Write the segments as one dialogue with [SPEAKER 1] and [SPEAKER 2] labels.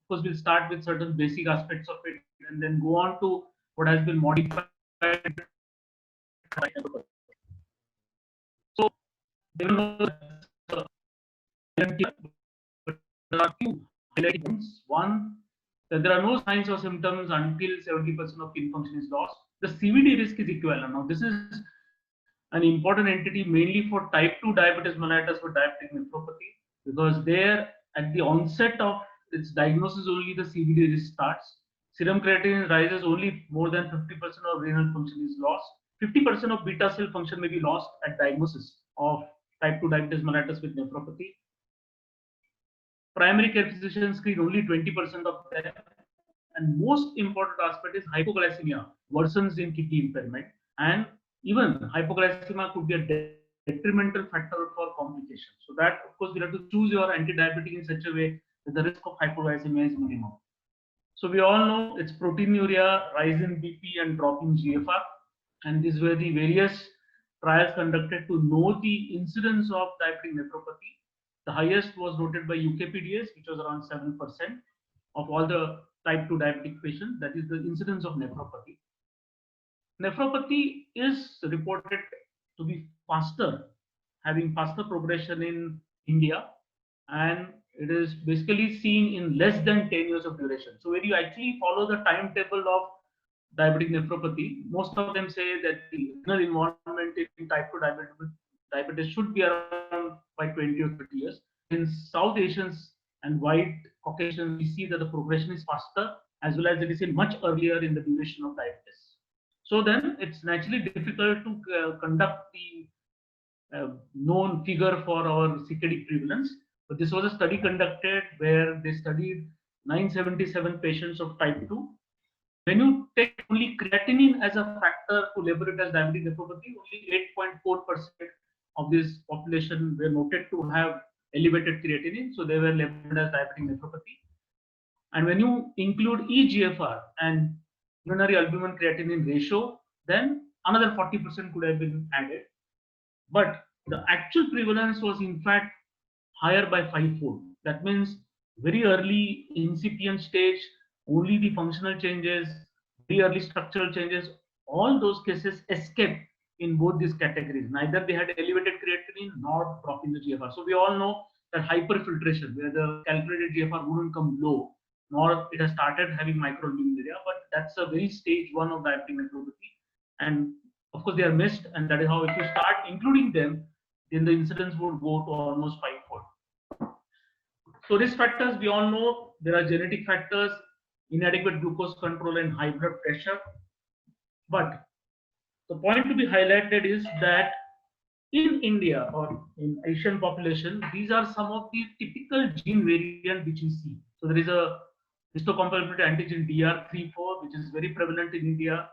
[SPEAKER 1] course, we'll start with certain basic aspects of it and then go on to what has been modified. So there are two highlighting points. One, that there are no signs or symptoms until 70% of kidney function is lost. The CVD risk is equivalent. Now, this is an important entity mainly for type 2 diabetes mellitus with diabetic nephropathy, because there at the onset of its diagnosis only the CVD risk starts. Serum creatinine rises only more than 50% of renal function is lost. 50% of beta cell function may be lost at diagnosis of type 2 diabetes mellitus with nephropathy. Primary care physicians screen only 20% of them. And most important aspect is hypoglycemia worsens in kidney impairment. And even hypoglycemia could be a detrimental factor for complications. So that, of course, you have to choose your anti-diabetic in such a way that the risk of hypoglycemia is minimum. So we all know it's proteinuria, rise in BP, and drop in GFR. And these were the various trials conducted to know the incidence of diabetic nephropathy. The highest was noted by UKPDS, which was around 7% of all the type 2 diabetic patients. That is the incidence of nephropathy. Nephropathy is reported to be faster, having faster progression in India, and it is basically seen in less than 10 years of duration. So when you actually follow the timetable of diabetic nephropathy, most of them say that the renal involvement in type 2 diabetes should be around by 20 or 30 years. In South Asians and white Caucasians, we see that the progression is faster, as well as it is in much earlier in the duration of diabetes. So then it's naturally difficult to conduct the known figure for our CKD prevalence. But this was a study conducted where they studied 977 patients of type 2. When you take only creatinine as a factor to label it as diabetic nephropathy, only 8.4% of this population were noted to have elevated creatinine, so they were labeled as diabetic nephropathy. And when you include eGFR and urinary albumin creatinine ratio, then another 40% could have been added. But the actual prevalence was in fact higher by 5-fold. That means very early incipient stage, only the functional changes, very early structural changes, all those cases escaped in both these categories. Neither they had elevated creatinine nor drop in the GFR. So we all know that hyperfiltration, where the calculated GFR wouldn't come low, nor it has started having microalbuminuria, but that's a very stage 1 of diabetic nephropathy. And of course, they are missed, and that is how if you start including them, then the incidence would go to almost 5-fold. So risk factors, we all know there are genetic factors, inadequate glucose control and high blood pressure. But the point to be highlighted is that in India or in Asian population, these are some of the typical gene variant which we see. So there is a histocompatibility antigen DR34, which is very prevalent in India.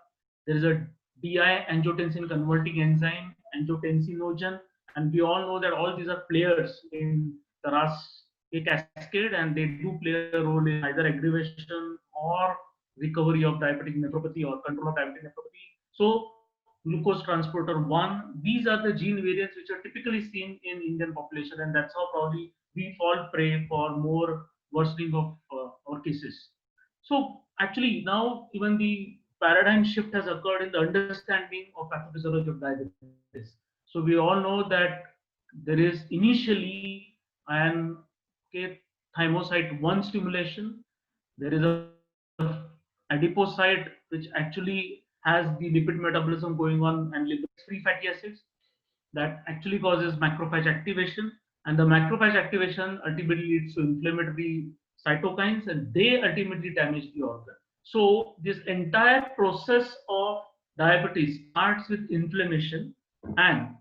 [SPEAKER 1] There is a DI angiotensin converting enzyme, angiotensinogen, and we all know that all these are players in the RAS cascade, and they do play a role in either aggravation or recovery of diabetic nephropathy or control of diabetic nephropathy. So glucose transporter 1, these are the gene variants which are typically seen in Indian population, and that's how probably we fall prey for more worsening of our cases. So actually now even the paradigm shift has occurred in the understanding of pathophysiology of diabetes. So we all know that there is initially an thymocyte 1 stimulation. There is a adipocyte which actually has the lipid metabolism going on and lipid-free fatty acids that actually causes macrophage activation, and the macrophage activation ultimately leads to inflammatory cytokines, and they ultimately damage the organ. So this entire process of diabetes starts with inflammation, and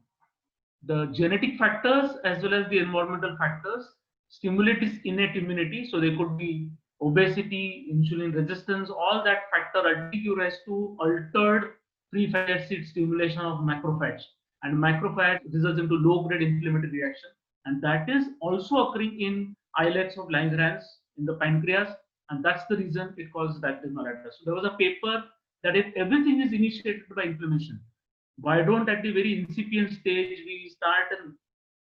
[SPEAKER 1] the genetic factors as well as the environmental factors stimulate this innate immunity. So they could be obesity, insulin resistance, all that factor ultimately give rise to altered free fatty acid stimulation of macrophage, and macrophage results into low-grade inflammatory reaction, and that is also occurring in islets of Langerhans in the pancreas, and that's the reason it causes diabetes mellitus. So there was a paper that if everything is initiated by inflammation, why don't at the very incipient stage we start an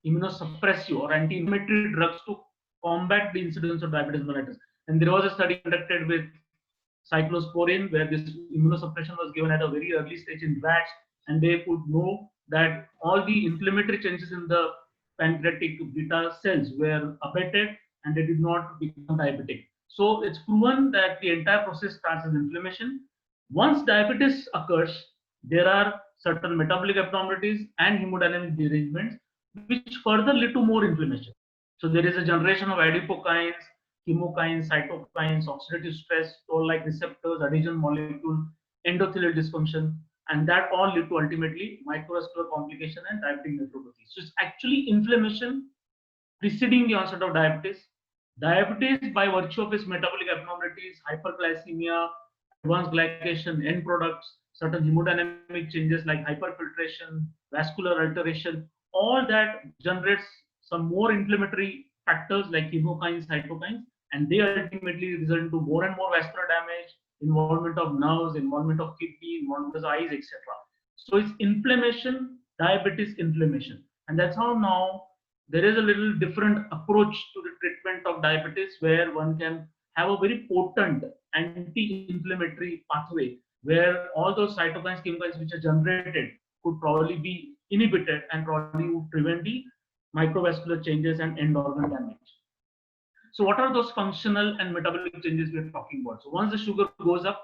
[SPEAKER 1] immunosuppressive or anti-inflammatory drugs to combat the incidence of diabetes mellitus? And there was a study conducted with cyclosporin, where this immunosuppression was given at a very early stage in rats, and they could know that all the inflammatory changes in the pancreatic beta cells were abated and they did not become diabetic. So it's proven that the entire process starts as inflammation. Once diabetes occurs, there are certain metabolic abnormalities and hemodynamic derangements which further lead to more inflammation. So there is a generation of adipokines, chemokines, cytokines, oxidative stress, toll-like receptors, adhesion molecule, endothelial dysfunction, and that all lead to ultimately microvascular complication and diabetic nephropathy. So it's actually inflammation preceding the onset of diabetes. Diabetes, by virtue of its metabolic abnormalities, hyperglycemia, advanced glycation, end products, certain hemodynamic changes like hyperfiltration, vascular alteration, all that generates some more inflammatory factors like chemokines, cytokines, and they ultimately result into more and more vascular damage, involvement of nerves, involvement of kidney, involvement of the eyes, etc. So it's inflammation, diabetes, inflammation, and that's how now there is a little different approach to the treatment of diabetes, where one can have a very potent anti-inflammatory pathway where all those cytokines, chemokines which are generated could probably be inhibited and probably would prevent the microvascular changes and end organ damage. So what are those functional and metabolic changes we are talking about? So once the sugar goes up,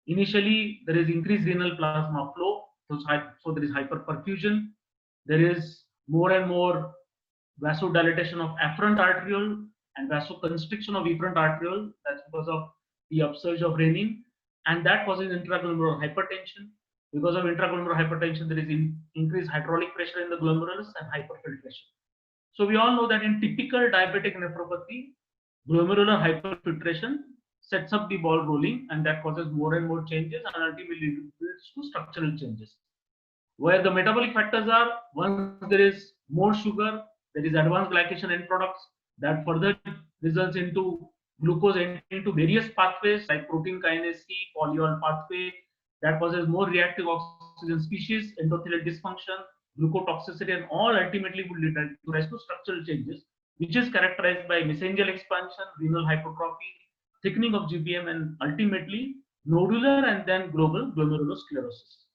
[SPEAKER 1] initially there is increased renal plasma flow, so there is hyperperfusion, there is more and more vasodilatation of afferent arteriole and vasoconstriction of efferent arteriole. That's because of the upsurge of renin, and that causes intraglomerular hypertension. Because of intraglomerular hypertension, there is increased hydraulic pressure in the glomerulus and hyperfiltration. So we all know that in typical diabetic nephropathy, glomerular hyperfiltration sets up the ball rolling, and that causes more and more changes and ultimately leads to structural changes. Where the metabolic factors are, once there is more sugar, there is advanced glycation end products that further results into glucose entering into various pathways like protein kinase C, polyol pathway, that causes more reactive oxygen species, endothelial dysfunction, glucotoxicity, and all ultimately will lead to rise to structural changes, which is characterized by mesangial expansion, renal hypertrophy, thickening of GBM, and ultimately nodular and then global glomerulosclerosis.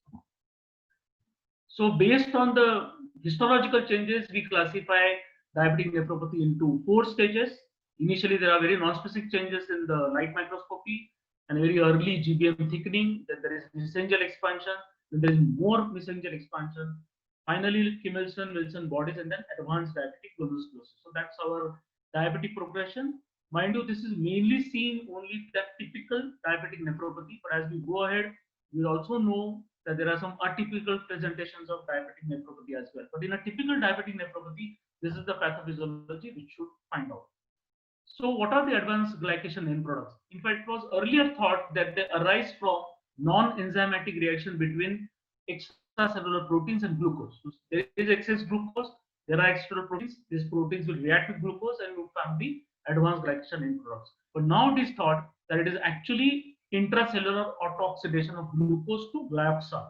[SPEAKER 1] So based on the histological changes, we classify diabetic nephropathy into 4 stages. Initially, there are very non-specific changes in the light microscopy and very early GBM thickening. Then there is mesangial expansion. Then there is more mesangial expansion. Finally, Kimelson-Wilson bodies, and then advanced diabetic glomerulosclerosis. So that's our diabetic progression. Mind you, this is mainly seen only that typical diabetic nephropathy. But as we go ahead, we also know that there are some atypical presentations of diabetic nephropathy as well. But in a typical diabetic nephropathy, this is the pathophysiology which should find out. So what are the advanced glycation end products? In fact, it was earlier thought that they arise from non-enzymatic reaction between extracellular proteins and glucose. So there is excess glucose, there are extracellular proteins, these proteins will react with glucose and will form the advanced glycation end products. But now it is thought that it is actually intracellular autooxidation of glucose to glyoxal.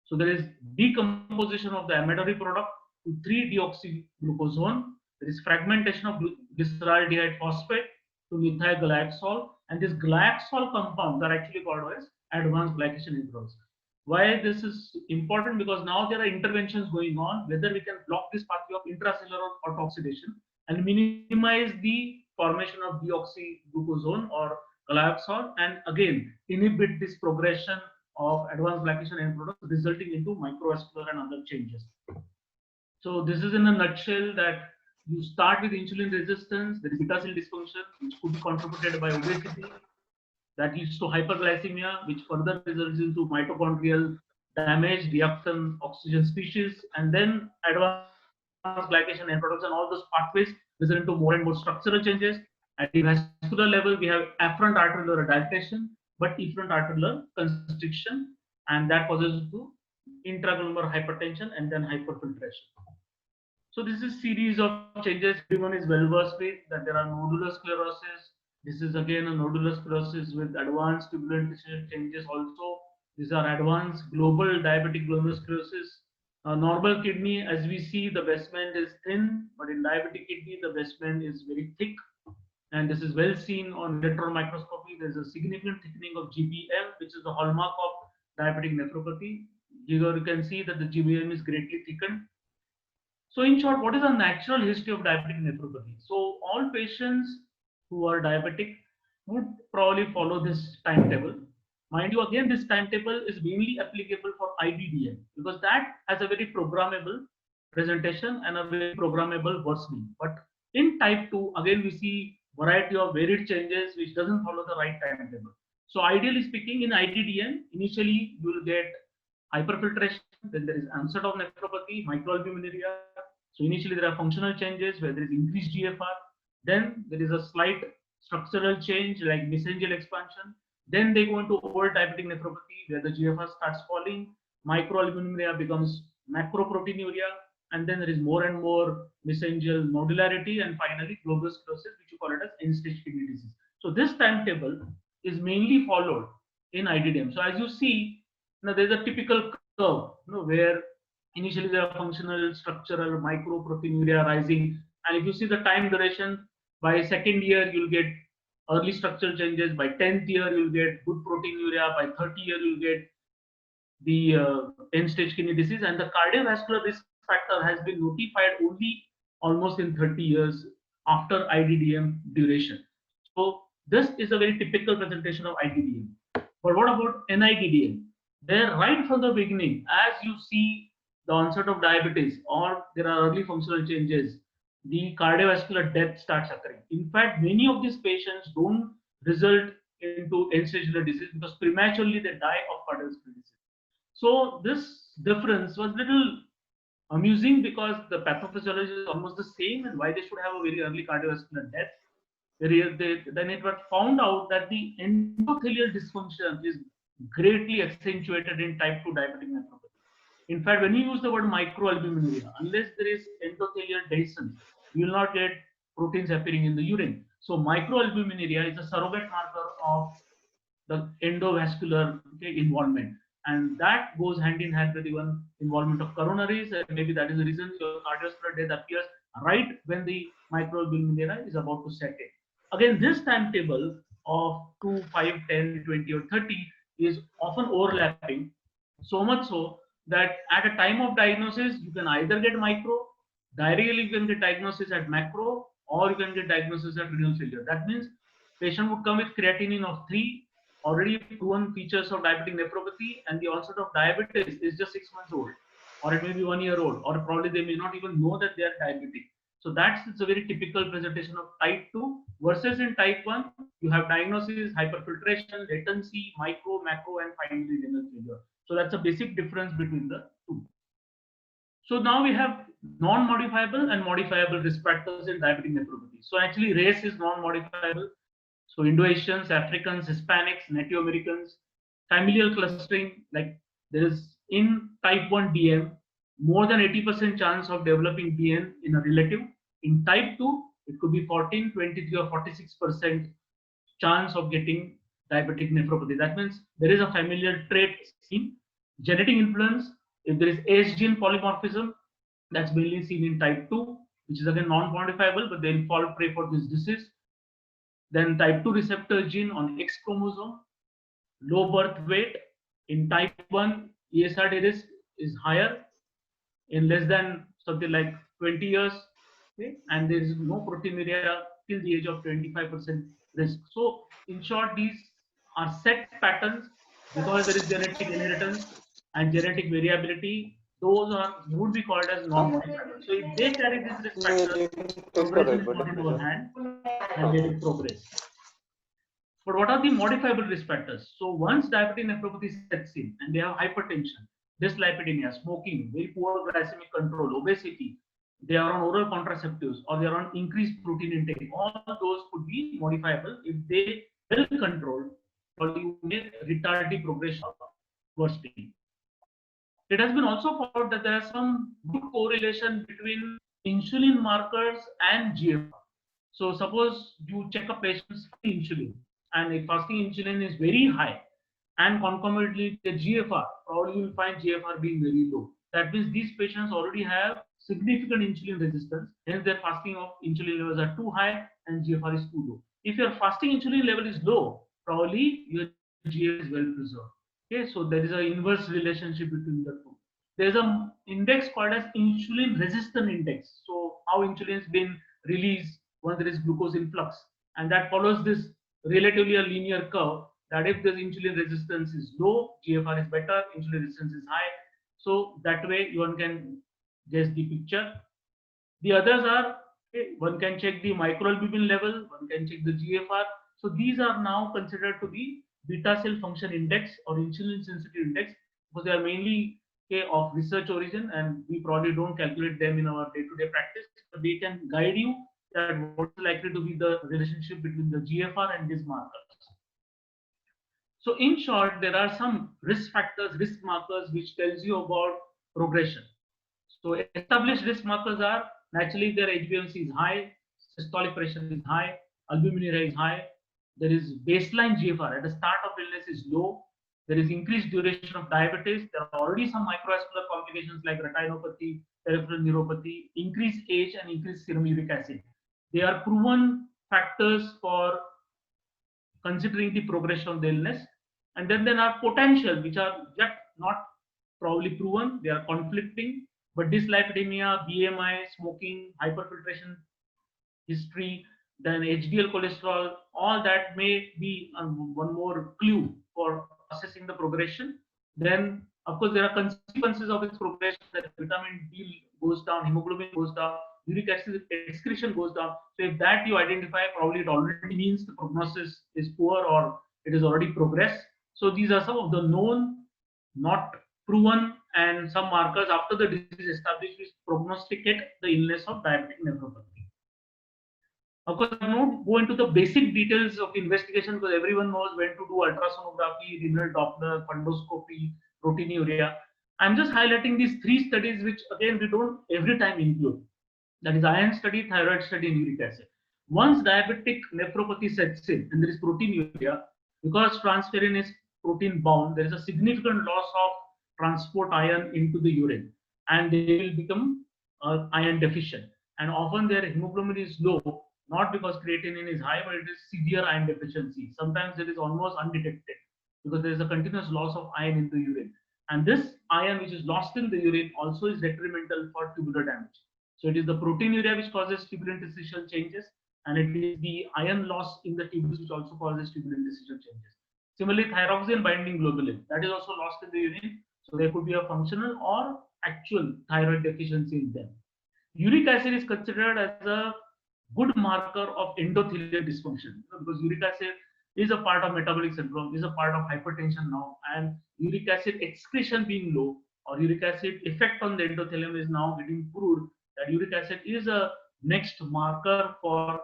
[SPEAKER 1] So there is decomposition of the amidary product to 3-deoxyglucosone. There is fragmentation of glyceraldehyde phosphate to methyl glyoxal, and these glyoxal compounds are actually called as advanced glycation end products. Why this is important? Because now there are interventions going on whether we can block this pathway of intracellular autooxidation and minimize the formation of deoxyglucosone or glyoxal, and again inhibit this progression of advanced glycation end products, resulting into microvascular and other changes. So this is in a nutshell that you start with insulin resistance, there is beta cell dysfunction, which could be contributed by obesity, that leads to hyperglycemia, which further results into mitochondrial damage, reduction oxygen species, and then advanced glycation end products, and all those pathways result into more and more structural changes. At the vascular level, we have afferent arteriolar dilatation, but efferent arteriolar constriction, and that causes to intraglomerular hypertension and then hyperfiltration. So this is series of changes. Everyone is well versed with that there are nodular sclerosis. This is again a nodular sclerosis with advanced tubular tissue changes also. These are advanced global diabetic glomerulosclerosis. Normal kidney, as we see, the basement is thin, but in diabetic kidney, the basement is very thick. and this is well seen on electron microscopy. There's a significant thickening of GBM, which is the hallmark of diabetic nephropathy. Here you can see that the GBM is greatly thickened. So in short, what is the natural history of diabetic nephropathy? So all patients who are diabetic would probably follow this timetable. Mind you, again, this timetable is mainly applicable for IDDM because that has a very programmable presentation and a very programmable worsening. But in type 2, again, we see variety of varied changes which doesn't follow the right timetable. So ideally speaking, in IDDM, initially you will get hyperfiltration, then there is onset of nephropathy, microalbuminuria. So initially there are functional changes where there is increased GFR. Then there is a slight structural change like mesangial expansion. Then they go into overt diabetic nephropathy where the GFR starts falling, microalbuminuria becomes macroproteinuria, and then there is more and more mesangial nodularity, and finally glomerulosclerosis, which you call it as end-stage kidney disease. So this timetable is mainly followed in IDDM. So as you see, there's a typical curve, where initially there are functional, structural, microproteinuria rising, and if you see the time duration, by second year you'll get early structural changes. By 10th year you'll get good proteinuria. By 30 year you'll get the end-stage kidney disease, and the cardiovascular risk factor has been notified only almost in 30 years after IDDM duration. So this is a very typical presentation of IDDM. But what about NIDDM? There, right from the beginning, as you see the onset of diabetes or there are early functional changes, the cardiovascular death starts occurring. In fact, many of these patients don't result into end-stage disease because prematurely they die of cardiovascular disease. So this difference was little amusing because the pathophysiology is almost the same, and why they should have a very early cardiovascular death. Then it was found out that the endothelial dysfunction is greatly accentuated in type 2 diabetic nephropathy. In fact, when you use the word microalbuminuria, unless there is endothelial dehiscence, you will not get proteins appearing in the urine. So microalbuminuria is a surrogate marker of the endovascular involvement, and that goes hand in hand with even involvement of coronaries, and maybe that is the reason your cardiovascular death appears right when the microalbuminuria is about to set in. Again, this timetable of 2, 5, 10, 20, or 30 is often overlapping, so much so that at a time of diagnosis you can either get micro, diarrheal you can get diagnosis at macro, or you can get diagnosis at renal failure. That means patient would come with creatinine of 3, already proven features of diabetic nephropathy, and the onset of diabetes is just 6 months old, or it may be 1 year old, or probably they may not even know that they are diabetic. So it's a very typical presentation of type 2 versus in type 1, you have diagnosis, hyperfiltration, latency, micro, macro, and finally renal failure. So that's a basic difference between the two. So now we have non-modifiable and modifiable risk factors in diabetic nephropathy. So actually race is non-modifiable. So Indo-Asians, Africans, Hispanics, Native Americans, familial clustering, like there is in type 1 DM, more than 80% chance of developing DN in a relative. In type 2, it could be 14, 23, or 46% chance of getting diabetic nephropathy. That means there is a familial trait seen. Genetic influence, if there is age gene polymorphism, that's mainly seen in type 2, which is again non-modifiable, but they'll fall prey for this disease. Then type 2 receptor gene on X chromosome, low birth weight. In type 1, ESRD risk is higher in less than something like 20 years, okay? And there is no proteinuria till the age of 25% risk. So in short, these are set patterns because there is genetic inheritance and genetic variability. Those would be called as non-modifiable. So if they carry these risk factors, progression is not in our hand, and they will progress. But what are the modifiable risk factors? So once diabetic nephropathy sets in and they have hypertension, dyslipidemia, smoking, very poor glycemic control, obesity, they are on oral contraceptives, or they are on increased protein intake, all those could be modifiable if they well controlled, or you may retard the progression of worsening. It has been also found that there is some good correlation between insulin markers and GFR. So suppose you check a patient's insulin, and if fasting insulin is very high and concomitantly the GFR, probably you will find GFR being very low. That means these patients already have significant insulin resistance. Hence, their fasting of insulin levels are too high and GFR is too low. If your fasting insulin level is low, probably your GFR is well preserved. Okay, so there is an inverse relationship between the two. There is an index called as insulin resistant index. So how insulin has been released once there is glucose influx, and that follows this relatively a linear curve. That if the insulin resistance is low, GFR is better, insulin resistance is high. So that way one can guess the picture. The others are, okay, one can check the microalbumin level, one can check the GFR. So these are now considered to be beta cell function index or insulin sensitivity index, because they are mainly, okay, of research origin, and we probably don't calculate them in our day-to-day practice. But they can guide you that what is likely to be the relationship between the GFR and these markers. So in short, there are some risk factors, risk markers, which tells you about progression. So established risk markers are naturally their HbA1c is high, systolic pressure is high, albuminuria is high. There is baseline GFR at the start of illness is low. There is increased duration of diabetes. There are already some microvascular complications like retinopathy, peripheral neuropathy, increased age, and increased serum uric acid. They are proven factors for considering the progression of the illness. And then there are potential, which are just not probably proven, they are conflicting, but dyslipidemia, BMI, smoking, hyperfiltration history, then HDL cholesterol, all that may be one more clue for assessing the progression. Then, of course, there are consequences of its progression, that vitamin D goes down, hemoglobin goes down, uric acid excretion goes down. So if that you identify, probably it already means the prognosis is poor or it is already progressed. So these are some of the known, not proven, and some markers after the disease established which prognosticate the illness of diabetic nephropathy. Of course, I won't go into the basic details of investigation because everyone knows when to do ultrasonography, renal Doppler, fundoscopy, proteinuria. I'm just highlighting these three studies, which again we don't every time include. That is iron study, thyroid study, and uric acid. Once diabetic nephropathy sets in and there is proteinuria, because transferrin is protein bound, there is a significant loss of transport iron into the urine, and they will become iron deficient. And often their hemoglobin is low, not because creatinine is high, but it is severe iron deficiency. Sometimes it is almost undetected because there is a continuous loss of iron in the urine. And this iron which is lost in the urine also is detrimental for tubular damage. So it is the proteinuria which causes tubular interstitial changes, and it is the iron loss in the tubules which also causes tubular interstitial changes. Similarly, thyroxine binding globulin, that is also lost in the urine. So there could be a functional or actual thyroid deficiency in them. Uric acid is considered as a good marker of endothelial dysfunction, because uric acid is a part of metabolic syndrome, is a part of hypertension now, and uric acid excretion being low or uric acid effect on the endothelium is now getting proved that uric acid is a next marker for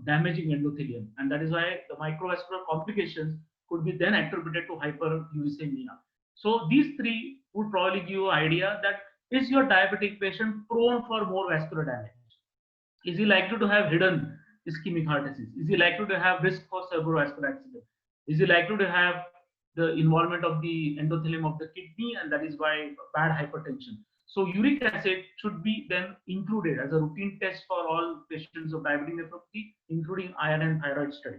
[SPEAKER 1] damaging endothelium, and that is why the microvascular complications could be then attributed to hyperuricemia. So these three would probably give you an idea that is your diabetic patient prone for more vascular damage? Is he likely to have hidden ischemic heart disease? Is he likely to have risk for cerebrovascular accident? Is he likely to have the involvement of the endothelium of the kidney, and that is why bad hypertension? So uric acid should be then included as a routine test for all patients of diabetic nephropathy, including iron and thyroid study.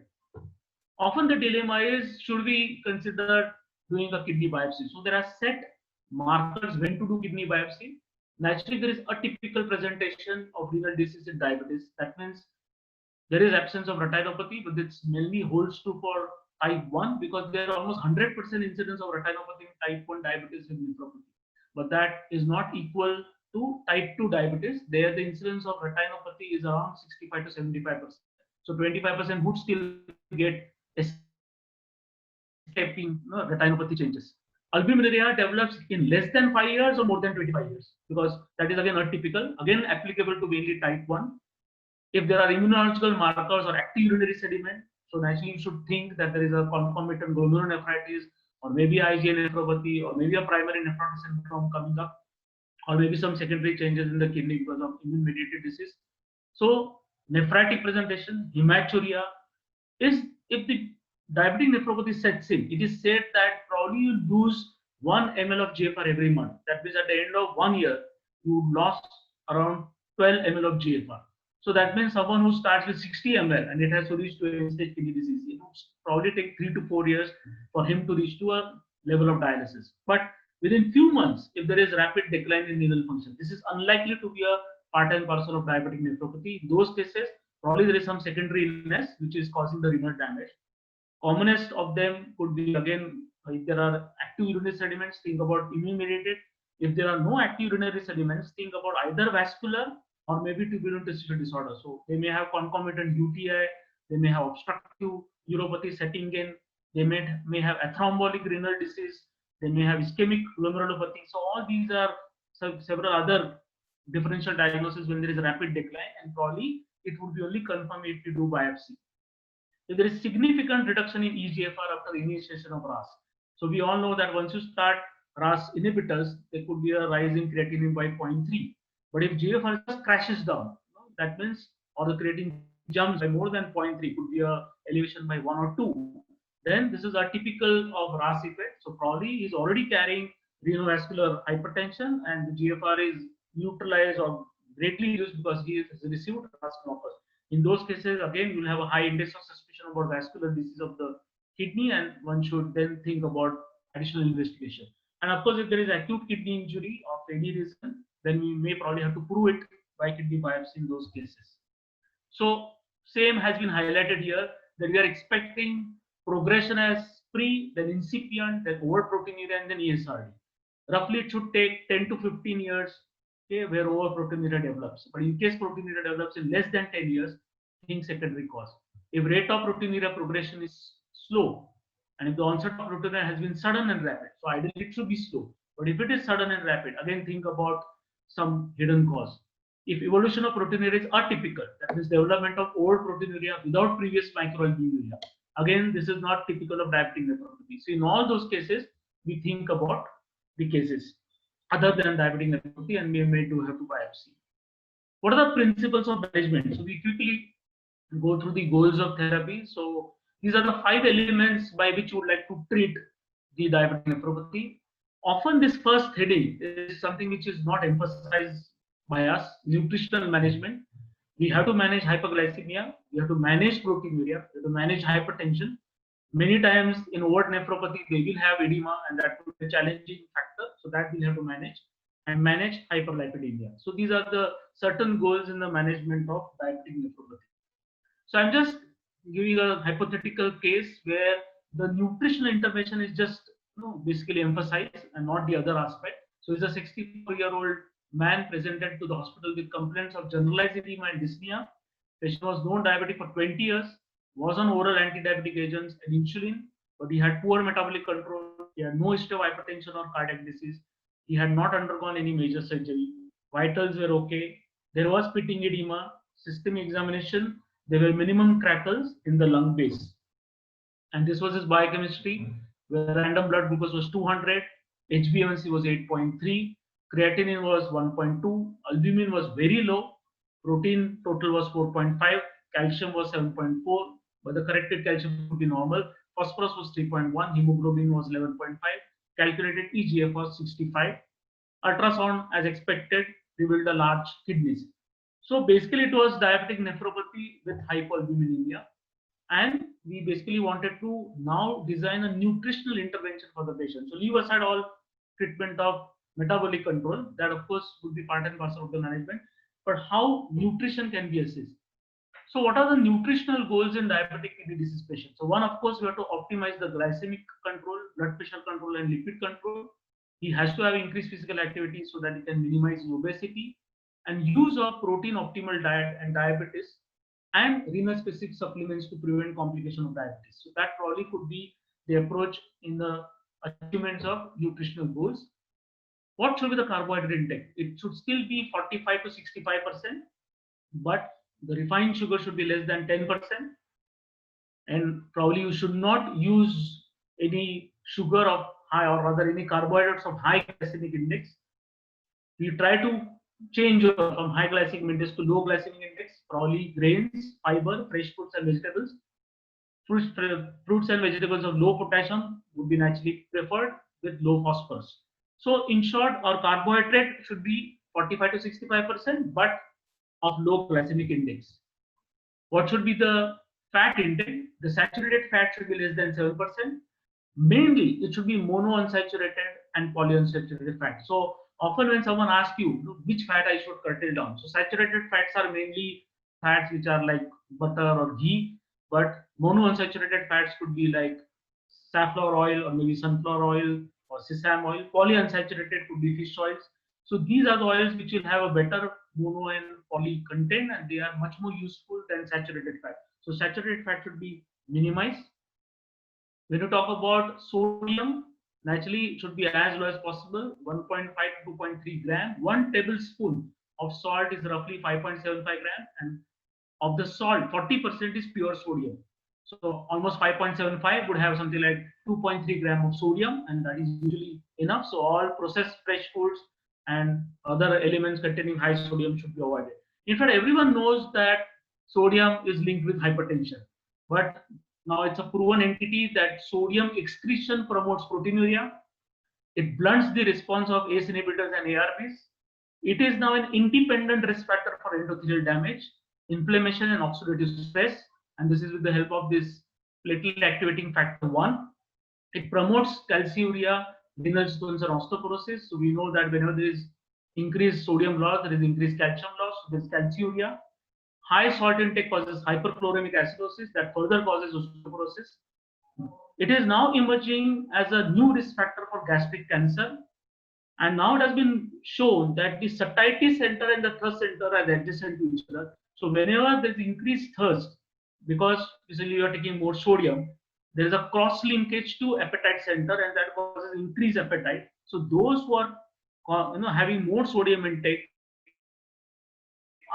[SPEAKER 1] Often the dilemma is, should we consider doing a kidney biopsy? So there are set markers when to do kidney biopsy. Naturally, there is a typical presentation of renal disease in diabetes. That means there is absence of retinopathy, but this mainly holds true for type 1 because there are almost 100% incidence of retinopathy in type 1 diabetes and nephropathy. But that is not equal to type 2 diabetes. There, the incidence of retinopathy is around 65 to 75%. So 25% would still get escaping retinopathy changes. Albuminuria develops in less than 5 years or more than 25 years, because that is again atypical, again applicable to mainly type 1. If there are immunological markers or active urinary sediment, so naturally you should think that there is a concomitant glomerulonephritis, or maybe IgA nephropathy, or maybe a primary nephrotic syndrome coming up, or maybe some secondary changes in the kidney because of immune-mediated disease. So nephritic presentation, hematuria is, if the diabetic nephropathy sets in, it is said that probably you lose 1 ml of GFR every month. That means at the end of 1 year, you lost around 12 ml of GFR. So that means someone who starts with 60 ml and it has to reach to end-stage kidney disease, it would probably take 3 to 4 years for him to reach to a level of dialysis. But within few months, if there is rapid decline in renal function, this is unlikely to be a part and parcel of diabetic nephropathy. In those cases, probably there is some secondary illness which is causing the renal damage. Commonest of them could be, again, if there are active urinary sediments, think about immune mediated. If there are no active urinary sediments, think about either vascular or maybe tubulointerstitial disorder. So they may have concomitant UTI, they may have obstructive uropathy setting in, they may have athrombotic renal disease, they may have ischemic glomerulopathy. So all these are several other differential diagnoses when there is rapid decline, and probably it would be only confirmed if you do biopsy. If there is significant reduction in eGFR after initiation of RAS. So we all know that once you start RAS inhibitors, there could be a rise in creatinine by 0.3. But if GFR just crashes down, that means, or the creatinine jumps by more than 0.3, could be a elevation by 1 or 2, then this is atypical of RAS effect. So probably he's already carrying renovascular hypertension and the GFR is neutralized or greatly reduced because he has received RAS blockers. In those cases, again, you'll have a high index of suspicion about vascular disease of the kidney, and one should then think about additional investigation. And of course, if there is acute kidney injury of any reason, then we may probably have to prove it by kidney biopsy in those cases. So same has been highlighted here that we are expecting progression as pre, then incipient, then overproteinuria, and then ESRD. Roughly, it should take 10 to 15 years, okay, where overproteinuria develops. But in case proteinuria develops in less than 10 years, think secondary cause. If rate of proteinuria progression is slow, and if the onset of proteinuria has been sudden and rapid, so ideally it should be slow. But if it is sudden and rapid, again think about some hidden cause. If evolution of proteinuria is atypical, that means development of overproteinuria without previous microalbuminuria, again this is not typical of diabetic nephropathy. So in all those cases, we think about the cases other than diabetic nephropathy, and we may do have to biopsy. What are the principles of management? So we quickly go through the goals of therapy. So these are the 5 elements by which you would like to treat the diabetic nephropathy. Often this first heading is something which is not emphasized by us: nutritional management. We have to manage hyperglycemia, we have to manage proteinuria, we have to manage hypertension. Many times in overt nephropathy, they will have edema, and that will be a challenging factor. So that we'll have to manage, and manage hyperlipidemia. So these are the certain goals in the management of diabetic nephropathy. So I'm just giving a hypothetical case where the nutritional intervention is just basically emphasized and not the other aspect. So it's a 64-year-old man presented to the hospital with complaints of generalized edema and dyspnea. Patient was known diabetic for 20 years, was on oral anti-diabetic agents and insulin, but he had poor metabolic control. He had no history of hypertension or cardiac disease. He had not undergone any major surgery. Vitals were okay. There was pitting edema. Systemic examination, there were minimum crackles in the lung base. And this was his biochemistry, where random blood glucose was 200, HbA1c was 8.3, creatinine was 1.2, albumin was very low, protein total was 4.5, calcium was 7.4, but the corrected calcium would be normal, phosphorus was 3.1, hemoglobin was 11.5, calculated EGF was 65. Ultrasound, as expected, revealed a large kidneys. So basically it was diabetic nephropathy with hypoalbuminemia, and we basically wanted to now design a nutritional intervention for the patient. So leave aside all treatment of metabolic control, that of course would be part and parcel of the management, but how nutrition can be assessed. So what are the nutritional goals in diabetic kidney disease patients? So one, of course, we have to optimize the glycemic control, blood pressure control, and lipid control. He has to have increased physical activity so that he can minimize obesity, and use of protein optimal diet and diabetes, and renal specific supplements to prevent complication of diabetes. So that probably could be the approach in the achievements of nutritional goals. What should be the carbohydrate intake? It should still be 45 to 65%, but the refined sugar should be less than 10%, and probably you should not use any sugar of high, or rather any carbohydrates of high glycemic index. We try to change from high glycemic index to low glycemic index, probably grains, fiber, fresh fruits and vegetables. Fruits and vegetables of low potassium would be naturally preferred with low phosphorus. So in short, our carbohydrate should be 45 to 65%, but of low glycemic index. What should be the fat intake? The saturated fat should be less than 7%. Mainly, it should be monounsaturated and polyunsaturated fat. So often when someone asks you which fat I should curtail down, so saturated fats are mainly fats which are like butter or ghee, but monounsaturated fats could be like safflower oil or maybe sunflower oil or sesame oil. Polyunsaturated could be fish oils. So these are the oils which will have a better mono and poly content, and they are much more useful than saturated fat. So saturated fat should be minimized. When you talk about sodium, naturally it should be as low as possible, 1.5 to 2.3 gram. 1 tablespoon of salt is roughly 5.75 gram, and of the salt, 40% is pure sodium. So almost 5.75 would have something like 2.3 gram of sodium, and that is usually enough. So all processed fresh foods and other elements containing high sodium should be avoided. In fact, everyone knows that sodium is linked with hypertension, but now it's a proven entity that sodium excretion promotes proteinuria. It blunts the response of ACE inhibitors and ARBs. It is now an independent risk factor for endothelial damage, inflammation, and oxidative stress. And this is with the help of this platelet activating factor 1. It promotes calciuria, renal stones, and osteoporosis. So we know that whenever there is increased sodium loss, there is increased calcium loss. So there is calciuria. High salt intake causes hyperchloremic acidosis that further causes osteoporosis. It is now emerging as a new risk factor for gastric cancer. And now it has been shown that the satiety center and the thirst center are adjacent to each other. So whenever there is increased thirst, because usually you are taking more sodium, there is a cross linkage to appetite center, and that causes increased appetite. So those who are having more sodium intake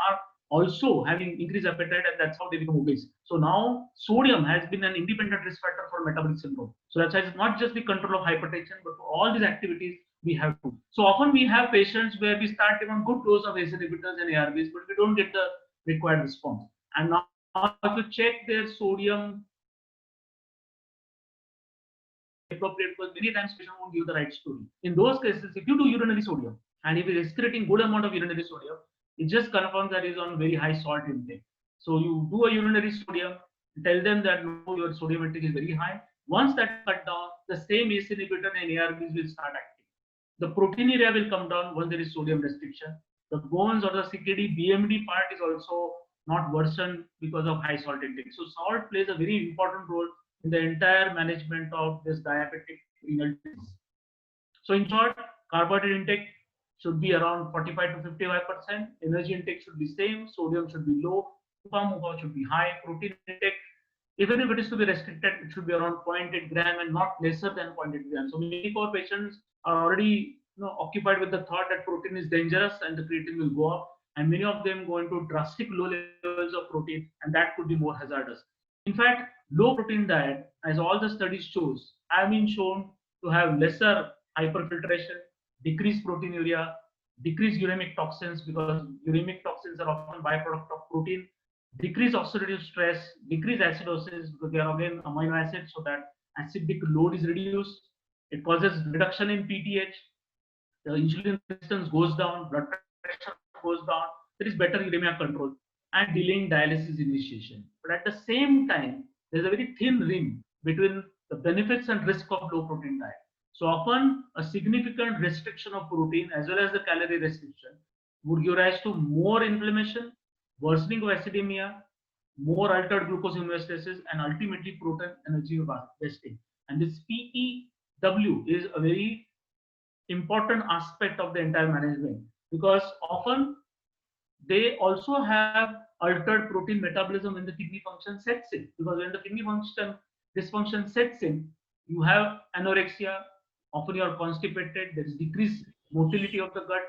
[SPEAKER 1] are also having increased appetite, and that's how they become obese. So now sodium has been an independent risk factor for metabolic syndrome. So that's why it's not just the control of hypertension, but for all these activities we have to. So often we have patients where we start giving good dose of ACE inhibitors and ARBs, but we don't get the required response. And now to check their sodium appropriate, because many times patient won't give the right story. In those cases, if you do urinary sodium and if it is excreting good amount of urinary sodium, it just confirms that is on very high salt intake. So you do a urinary sodium, tell them that no, your sodium intake is very high. Once that cut down, the same ACE inhibitor and ARBs will start acting. The proteinuria will come down once there is sodium restriction. The bones or the CKD BMD part is also not worsened because of high salt intake. So salt plays a very important role in the entire management of this diabetic renal disease. So in short, carbohydrate intake should be around 45 to 55%. Energy intake should be same. Sodium should be low. UPA should be high. Protein intake, even if it is to be restricted, it should be around 0.8 gram and not lesser than 0.8 gram. So many of our patients are already occupied with the thought that protein is dangerous and the creatine will go up, and many of them go into drastic low levels of protein, and that could be more hazardous. In fact, low protein diet, as all the studies shows, have been shown to have lesser hyperfiltration, decreased proteinuria, decreased uremic toxins, because uremic toxins are often byproduct of protein, decreased oxidative stress, decreased acidosis, because they are again amino acids, so that acidic load is reduced. It causes reduction in PTH, the insulin resistance goes down, blood pressure goes down, there is better uremia control, and delaying dialysis initiation. But at the same time, there's a very thin rim between the benefits and risk of low protein diet. So often a significant restriction of protein as well as the calorie restriction would give rise to more inflammation, worsening of acidemia, more altered glucose homeostasis, and ultimately protein energy wasting. And this PEW is a very important aspect of the entire management, because often they also have altered protein metabolism when the kidney function sets in. Because when the kidney function dysfunction sets in, you have anorexia, often you are constipated, there is decreased motility of the gut,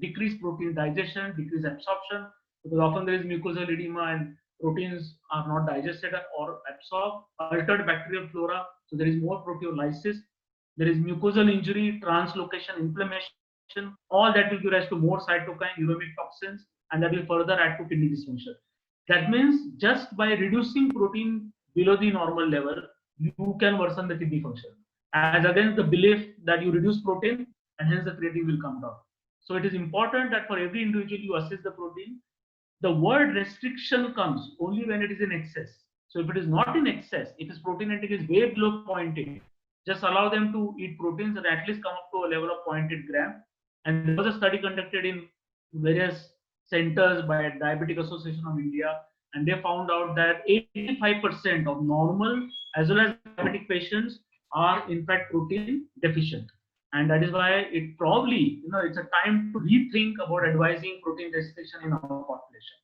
[SPEAKER 1] decreased protein digestion, decreased absorption, because often there is mucosal edema and proteins are not digested or absorbed, altered bacterial flora, so there is more proteolysis, there is mucosal injury, translocation, inflammation, all that will give rise to more cytokine, uremic toxins, and that will further add to kidney dysfunction. That means just by reducing protein below the normal level, you can worsen the kidney function, as against the belief that you reduce protein and hence the creatine will come down. So it is important that for every individual you assess the protein. The word restriction comes only when it is in excess. So if it is not in excess, if his protein intake is way below 0.8, just allow them to eat proteins and at least come up to a level of 0.8 gram. And there was a study conducted in various centers by Diabetic Association of India, and they found out that 85% of normal as well as diabetic patients are in fact protein deficient. And that is why it probably, it's a time to rethink about advising protein restriction in our population.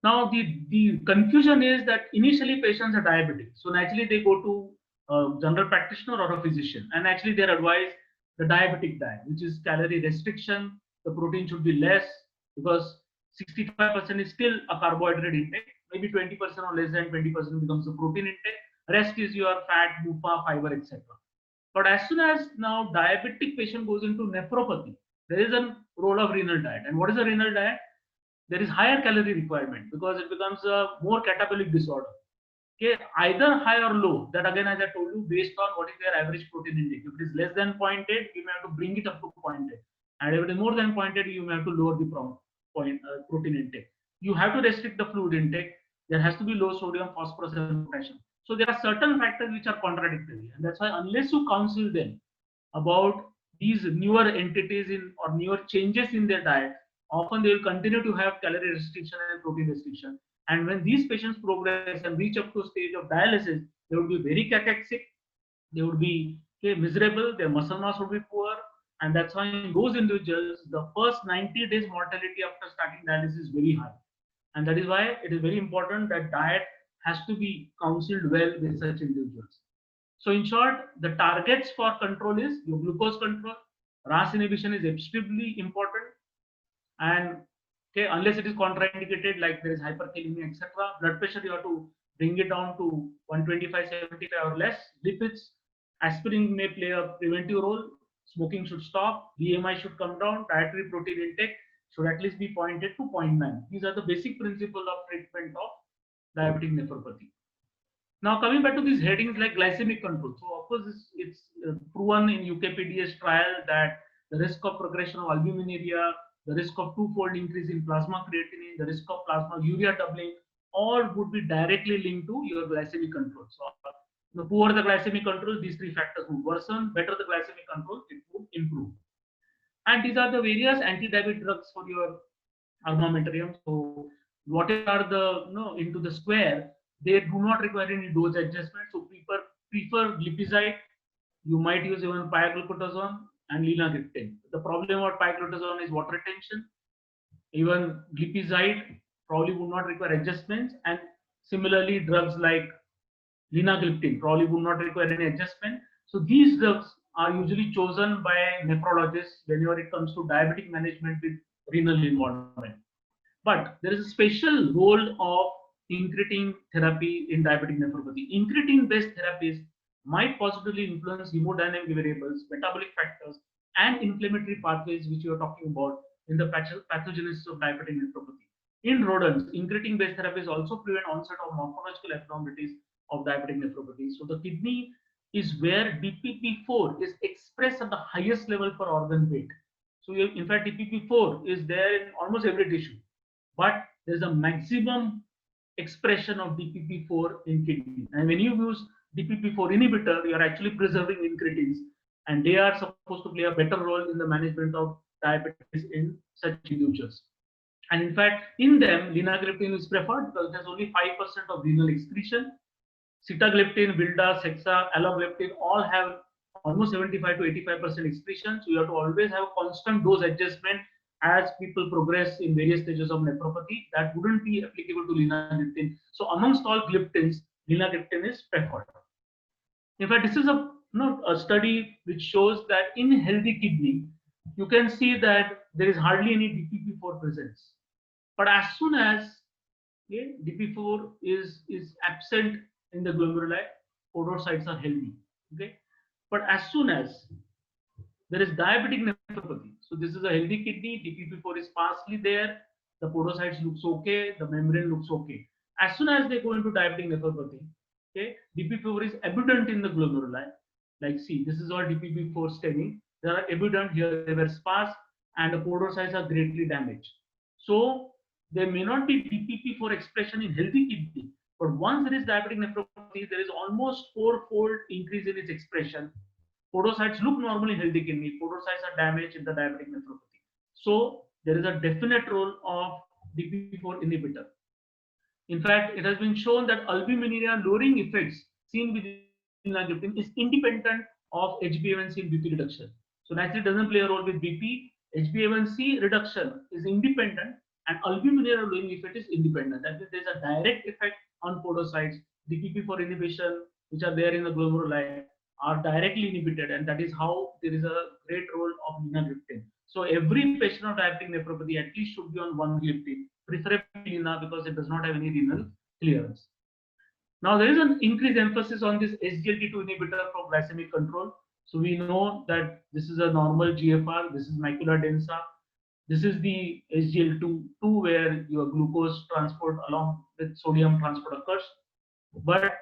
[SPEAKER 1] Now, the confusion is that initially patients are diabetic. So naturally they go to a general practitioner or a physician, and actually they're advised the diabetic diet, which is calorie restriction. The protein should be less because 65% is still a carbohydrate intake. Maybe 20% or less than 20% becomes the protein intake. Rest is your fat, mufa, fiber, etc. But as soon as now diabetic patient goes into nephropathy, there is a role of renal diet. And what is a renal diet? There is higher calorie requirement because it becomes a more catabolic disorder. Okay, either high or low. That again, as I told you, based on what is their average protein intake. If it is less than 0.8, you may have to bring it up to 0.8. And if it is more than 0.8, you may have to lower the protein intake. You have to restrict the fluid intake. There has to be low sodium, phosphorus, and potassium. So there are certain factors which are contradictory, and that's why unless you counsel them about these newer entities in or newer changes in their diet, often they will continue to have calorie restriction and protein restriction. And when these patients progress and reach up to a stage of dialysis, they would be very cacaxic, they would be miserable, their muscle mass would be poor, and that's why in those individuals, the first 90 days mortality after starting dialysis is very high. And that is why it is very important that diet has to be counseled well with such individuals. So in short, the targets for control is your glucose control. RAS inhibition is extremely important, and okay, unless it is contraindicated, like there is hyperkalemia, etc. Blood pressure, you have to bring it down to 125, 75 or less. Lipids, aspirin may play a preventive role. Smoking should stop. BMI should come down. Dietary protein intake should at least be 0.8 to 0.9. These are the basic principles of treatment of diabetic nephropathy. Now coming back to these headings like glycemic control. So of course it's proven in UKPDS trial that the risk of progression of albuminuria, the risk of twofold increase in plasma creatinine, the risk of plasma urea doubling, all would be directly linked to your glycemic control. So the poorer the glycemic control, these three factors would worsen. Better the glycemic control, it would improve. And these are the various anti-diabetic drugs for your armamentarium. So whatever are the into the square, they do not require any dose adjustment. So prefer glipizide. You might use even pioglitazone and linagliptin. The problem about pioglitazone is water retention. Even glipizide probably would not require adjustments, and similarly drugs like linagliptin probably would not require any adjustment. So these drugs are usually chosen by nephrologists whenever it comes to diabetic management with renal involvement. But there is a special role of incretin therapy in diabetic nephropathy. Incretin-based therapies might positively influence hemodynamic variables, metabolic factors, and inflammatory pathways, which you are talking about in the pathogenesis of diabetic nephropathy. In rodents, incretin-based therapies also prevent onset of morphological abnormalities of diabetic nephropathy. So the kidney is where DPP4 is expressed at the highest level for organ weight. So in fact, DPP4 is there in almost every tissue, but there's a maximum expression of DPP4 in kidney. And when you use DPP4 inhibitor, you are actually preserving incretins, and they are supposed to play a better role in the management of diabetes in such individuals. And in fact, in them, linagliptin is preferred because there's only 5% of renal excretion. Sitagliptin, Vilda, Sexa, alogliptin all have almost 75 to 85% excretion. So you have to always have constant dose adjustment as people progress in various stages of nephropathy. That wouldn't be applicable to linagliptin. So amongst all gliptins, linagliptin is preferred. In fact, this is a study which shows that in healthy kidney, you can see that there is hardly any DPP4 presence. But as soon as DP4 is absent in the glomeruli, podocytes are healthy. Okay, but as soon as there is diabetic nephropathy, so this is a healthy kidney, DPP4 is sparsely there, the podocytes looks okay, the membrane looks okay. As soon as they go into diabetic nephropathy, okay, DPP4 is abundant in the glomeruli. Like see, this is all DPP4 staining. they are evident here. They were sparse and the podocytes are greatly damaged. So there may not be DPP4 expression in healthy kidney, but once there is diabetic nephropathy, there is almost four-fold increase in its expression. Podocytes look normal in healthy kidney. Podocytes are damaged in the diabetic nephropathy. So there is a definite role of DPP4 inhibitor. In fact, it has been shown that albuminuria lowering effects seen with linagliptin is independent of HbA1c in BP reduction. So naturally, it doesn't play a role with BP. HbA1c reduction is independent, and albuminuria lowering effect is independent. That means there is a direct effect on podocytes. DPP4 inhibition, which are there in the glomeruli, are directly inhibited, and that is how there is a great role of linagliptin. So every patient of diabetic nephropathy at least should be on one gliptin, preferably lina, because it does not have any renal clearance. Now there is an increased emphasis on this SGLT2 inhibitor for glycemic control. So we know that this is a normal GFR, this is macula densa, this is the SGLT2 where your glucose transport along with sodium transport occurs. But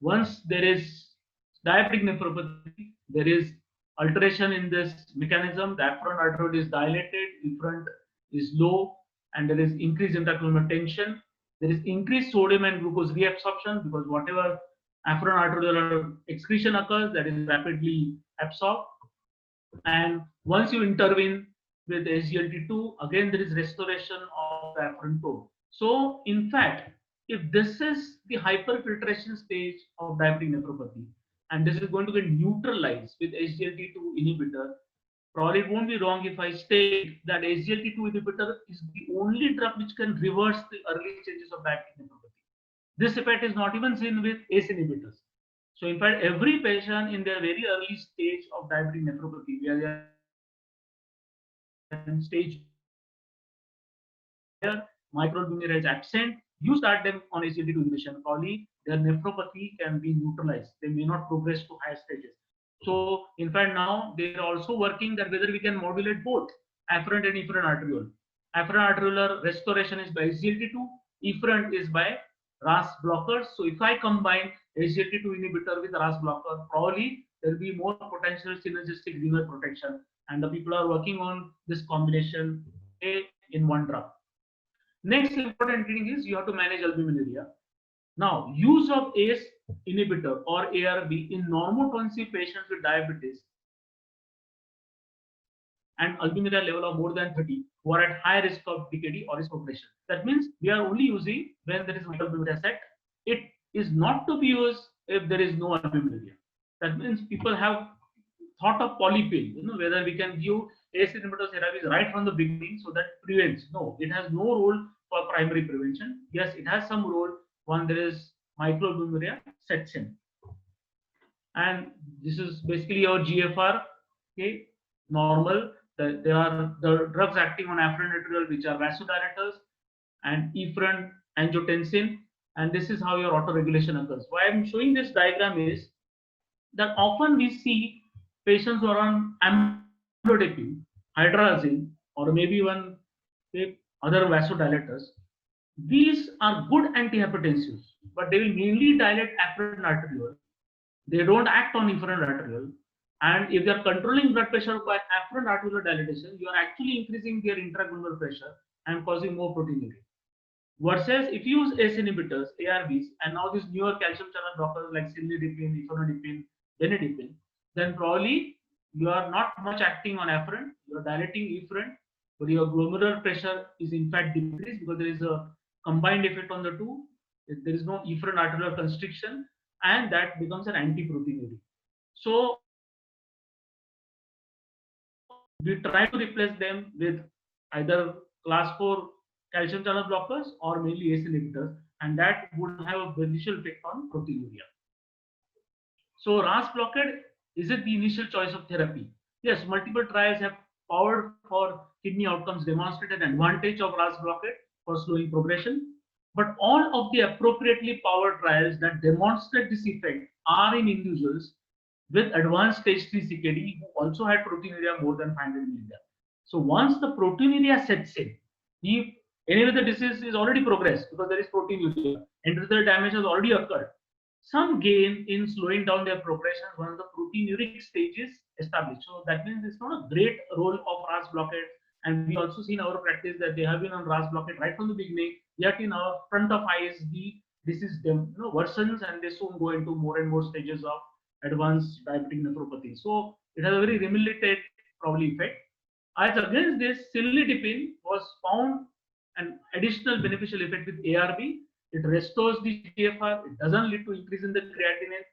[SPEAKER 1] once there is diabetic nephropathy, there is alteration in this mechanism. The afferent arteriole is dilated, efferent is low, and there is increased intracranial tension. There is increased sodium and glucose reabsorption because whatever afferent arteriolar excretion occurs, that is rapidly absorbed. And once you intervene with SGLT2, again there is restoration of the afferent tone. So, in fact, if this is the hyperfiltration stage of diabetic nephropathy, and this is going to get neutralized with SGLT2 inhibitor, probably it won't be wrong if I state that SGLT2 inhibitor is the only drug which can reverse the early stages of diabetic nephropathy. This effect is not even seen with ACE inhibitors. So, in fact, every patient in their very early stage of diabetic nephropathy, where they are in stage where microalbuminuria is absent, you start them on SGLT2 inhibition, probably their nephropathy can be neutralized. They may not progress to higher stages. So, in fact, now they are also working that whether we can modulate both afferent and efferent arteriole. Afferent arteriolar restoration is by SGLT2, efferent is by RAS blockers. So, if I combine SGLT2 inhibitor with RAS blocker, probably there will be more potential synergistic renal protection. And the people are working on this combination in one drug. Next important thing is you have to manage albuminuria. Now, use of ACE inhibitor or ARB in normotensive patients with diabetes and albuminuria level of more than 30 who are at high risk of DKD or risk progression. That means we are only using when there is albuminuria set. It is not to be used if there is no albuminuria. That means people have thought of polypill, whether we can give ACE inhibitor therapies right from the beginning so that prevents. No, it has no role for primary prevention. Yes, it has some role when there is microalbuminuria sets in. And this is basically your GFR, okay, normal. There are the drugs acting on afferent arteriole which are vasodilators and efferent angiotensin, and this is how your autoregulation occurs. Why I'm showing this diagram is that often we see patients who are on amlodipine, hydralazine, or maybe even other vasodilators. These are good antihypertensives, but they will mainly dilate afferent arteriole. They don't act on efferent arteriole. And if they are controlling blood pressure by afferent arteriolar dilatation, you are actually increasing their intraglomerular pressure and causing more proteinuria. Versus if you use ACE inhibitors, ARBs, and now these newer calcium channel blockers like cilnidipine, ifeanodipine, denidipine, then probably you are not much acting on afferent, you are dilating efferent, but your glomerular pressure is in fact decreased because there is a combined effect on the two. There is no efferent arterial constriction, and that becomes an anti-proteinuria. So we try to replace them with either class 4 calcium channel blockers or mainly ACE inhibitors, and that would have a beneficial effect on proteinuria. So RAS blockade, is it the initial choice of therapy? Yes, multiple trials have powered for kidney outcomes demonstrated advantage of RAS blockade for slowing progression, but all of the appropriately powered trials that demonstrate this effect are in individuals with advanced stage 3 CKD who also had proteinuria more than 500 milligrams. So once the proteinuria sets in, if anyway the disease is already progressed because there is proteinuria, endothelial damage has already occurred. some gain in slowing down their progression once the proteinuric stage is established. So that means it's not a great role of RAS blockade. And we also see in our practice that they have been on RAS blockade right from the beginning. Yet in our front of eyes, the disease worsens and they soon go into more and more stages of advanced diabetic nephropathy. So it has a very limited probably effect. As against this, cilnidipine was found an additional beneficial effect with ARB. It restores the GFR. It doesn't lead to increase in the creatinine.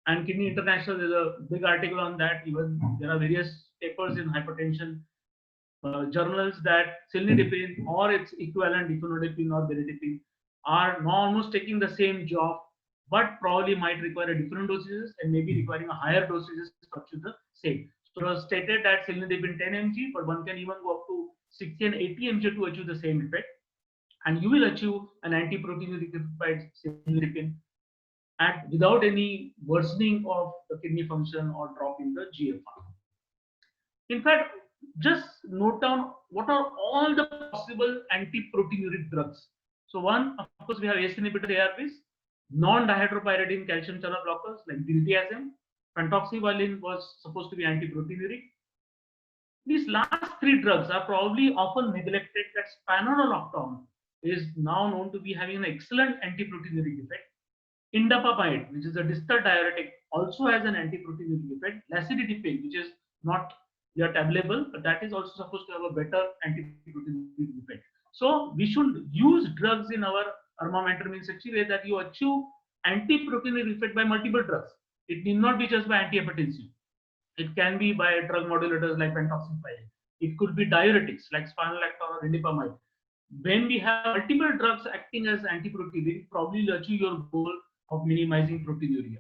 [SPEAKER 1] And Kidney International, there's a big article on that. Even there are various papers in hypertension journals that cilnidipine or its equivalent difenadipine or beridipine are almost taking the same job, but probably might require different dosages and maybe requiring a higher dosages to achieve the same. So it was stated that cilnidipine 10 mg, but one can even go up to 60 and 80 mg to achieve the same effect. And you will achieve an anti-proteinuric effect cilnidipine at without any worsening of the kidney function or drop in the GFR. In fact, just note down what are all the possible anti-proteinuric drugs. So one, of course, we have ACE inhibitors, ARBs, non-dihydropyridine calcium channel blockers like diltiazem. Pentoxyvalin was supposed to be anti-proteinuric. These last three drugs are probably often neglected. That spironolactone is now known to be having an excellent anti-proteinuric effect. Indapamide, which is a distal diuretic, also has an anti-proteinuric effect. Lacidipine, which is not yet available, but that is also supposed to have a better anti-proteinuric effect. So we should use drugs in our armamentarium in such a way that you achieve anti-proteinuric effect by multiple drugs. It need not be just by antihypertensive. It can be by drug modulators like pentoxypyrin. It could be diuretics like spironolactone or indapamide. When we have multiple drugs acting as anti-proteinuric, probably will achieve your goal of minimizing proteinuria.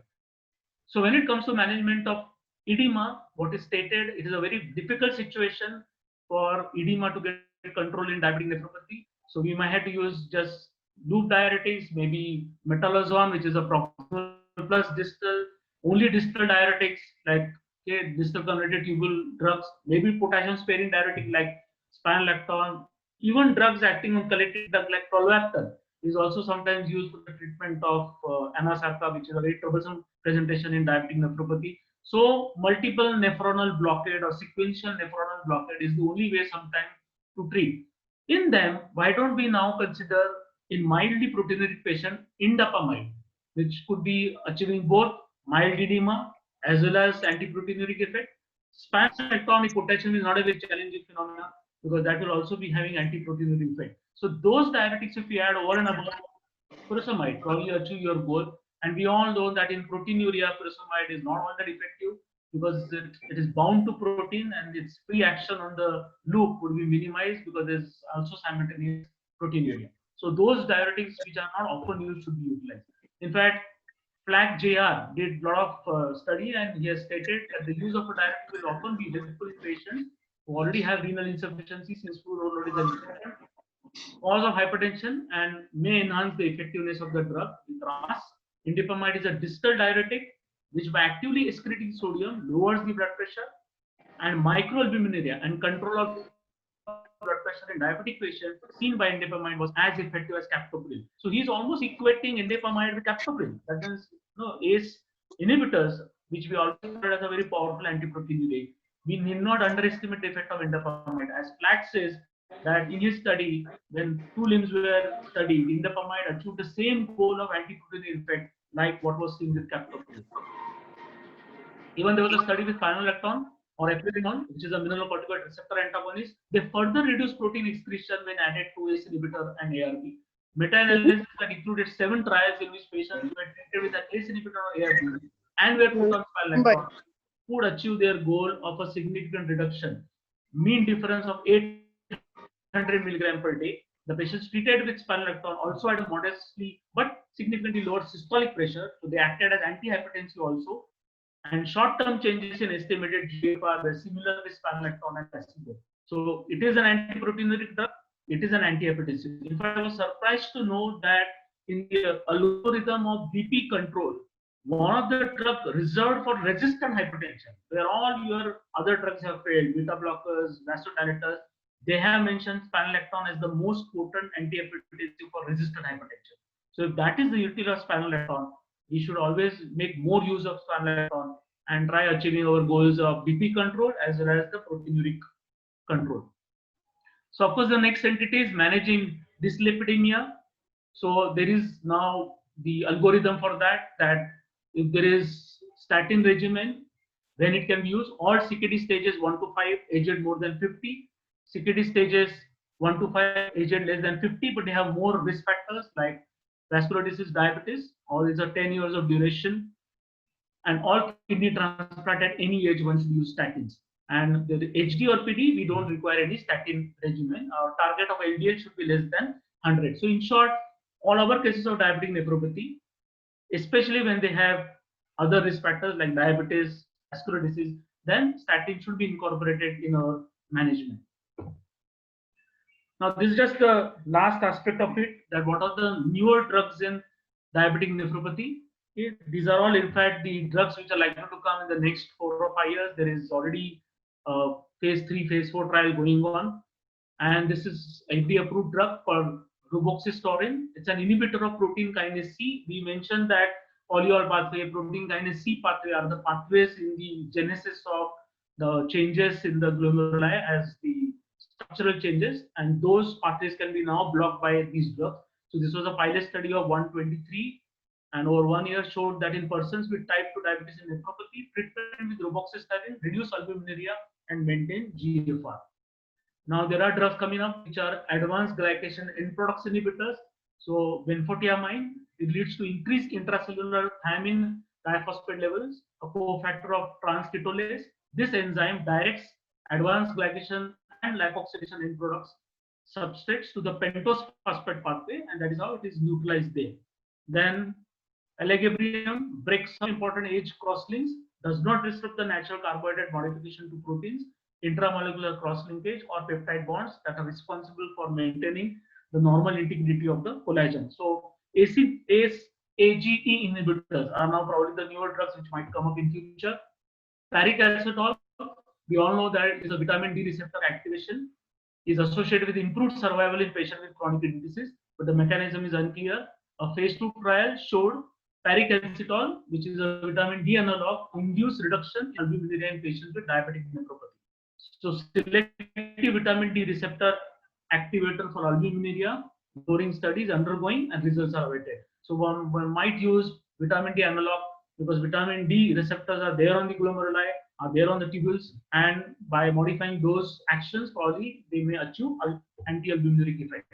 [SPEAKER 1] So when it comes to management of edema, what is stated, it is a very difficult situation for edema to get control in diabetic nephropathy. So we might have to use just loop diuretics, maybe metolazone, which is a proximal plus distal, only distal diuretics like distal converted tubule drugs, maybe potassium sparing diuretic like spironolactone, even drugs acting on collected duct like tolvaptan is also sometimes used for the treatment of anasarca, which is a very troublesome presentation in diabetic nephropathy. So multiple nephronal blockade or sequential nephronal blockade is the only way sometimes to treat. In them, why don't we now consider in mildly proteinuric patient indapamide, which could be achieving both mild edema as well as anti-proteinuric effect. Spironolactone potassium is not a very challenging phenomenon because that will also be having anti-proteinuric effect. So those diuretics, if we add over and above furosemide, probably achieve your goal. And we all know that in proteinuria, furosemide is not all that effective because it is bound to protein and its free action on the loop would be minimized because there's also simultaneous proteinuria. So those diuretics which are not often used should be utilized. In fact, Flack JR did a lot of study and he has stated that the use of a diuretic will often be helpful in patients who already have renal insufficiency since food overload is an important cause of hypertension and may enhance the effectiveness of the drug. With RAS, indapamide is a distal diuretic which by actively excreting sodium lowers the blood pressure, and microalbuminuria and control of blood pressure in diabetic patients seen by indapamide was as effective as captopril. So he's almost equating indapamide with captopril. That means ACE inhibitors, which we also heard as a very powerful antiproteinuric. We need not underestimate the effect of indapamide. As Flack says that in his study, when two limbs were studied, indapamide achieved the same goal of antiproteinuric effect like what was seen with captopril. Even there was a study with spironolactone or eplerenone, which is a mineralocorticoid receptor antagonist. They further reduced protein excretion when added to ACE inhibitor and ARB. Meta-analysis that included 7 trials in which patients were treated with an ACE inhibitor or ARB and were put on spironolactone would achieve their goal of a significant reduction, mean difference of 800 milligram per day. The patients treated with spironolactone also had a modestly but significantly lower systolic pressure, so they acted as antihypertensive also. And short-term changes in estimated GFR were similar with spironolactone and placebo. So it is an anti-proteinuric drug. It is an antihypertensive. In fact, I was surprised to know that in the algorithm of BP control, one of the drugs reserved for resistant hypertension, where all your other drugs have failed, beta blockers, vasodilators, they have mentioned spironolactone as the most potent antihypertensive for resistant hypertension. So if that is the utility of spironolactone, we should always make more use of spironolactone and try achieving our goals of BP control as well as the proteinuric control. So of course, the next entity is managing dyslipidemia. So there is now the algorithm for that, that if there is statin regimen, then it can be used. All CKD stages 1 to 5 aged more than 50, CKD stages 1 to 5 aged less than 50, but they have more risk factors like vascular disease, diabetes. All these are 10 years of duration, and all kidney transplant at any age once we use statins. And the HD or PD, we don't require any statin regimen. Our target of LDL should be less than 100. So in short, all our cases of diabetic nephropathy, especially when they have other risk factors like diabetes, vascular disease, then statin should be incorporated in our management. Now, this is just the last aspect of it, that what are the newer drugs in diabetic nephropathy. These are all, in fact, the drugs which are likely to come in the next 4 or 5 years. There is already a phase 3, phase 4 trial going on. And this is FDA-approved drug called roboxystorin. It's an inhibitor of protein kinase C. We mentioned that polyol pathway, protein kinase C pathway are the pathways in the genesis of the changes in the glomeruli as the structural changes, and those pathways can be now blocked by these drugs. So this was a pilot study of 123, and over 1 year showed that in persons with type 2 diabetes and nephropathy, treatment with roboxystorin reduce albuminuria and maintain GFR. Now there are drugs coming up which are advanced glycation end products inhibitors. So benfotiamine, it leads to increased intracellular thiamine diphosphate levels, a cofactor of transketolase. This enzyme directs advanced glycation and lipoxidation end products substrates to the pentose phosphate pathway, and that is how it is neutralized there. Then elegabrium breaks some important age crosslinks, does not disrupt the natural carbohydrate modification to proteins, intramolecular cross-linkage or peptide bonds that are responsible for maintaining the normal integrity of the collagen. So ACE AGE inhibitors are now probably the newer drugs which might come up in future. Paricalcitol, we all know that it is a vitamin D receptor activation, is associated with improved survival in patients with chronic kidney disease, but the mechanism is unclear. A phase 2 trial showed paricalcitol, which is a vitamin D analog, induced reduction in albuminuria in patients with diabetic nephropathy. So selective vitamin D receptor activator for albuminuria, lowering studies undergoing and results are awaited. So one might use vitamin D analog because vitamin D receptors are there on the glomeruli, are there on the tubules, and by modifying those actions, probably they may achieve anti-albuminic effect.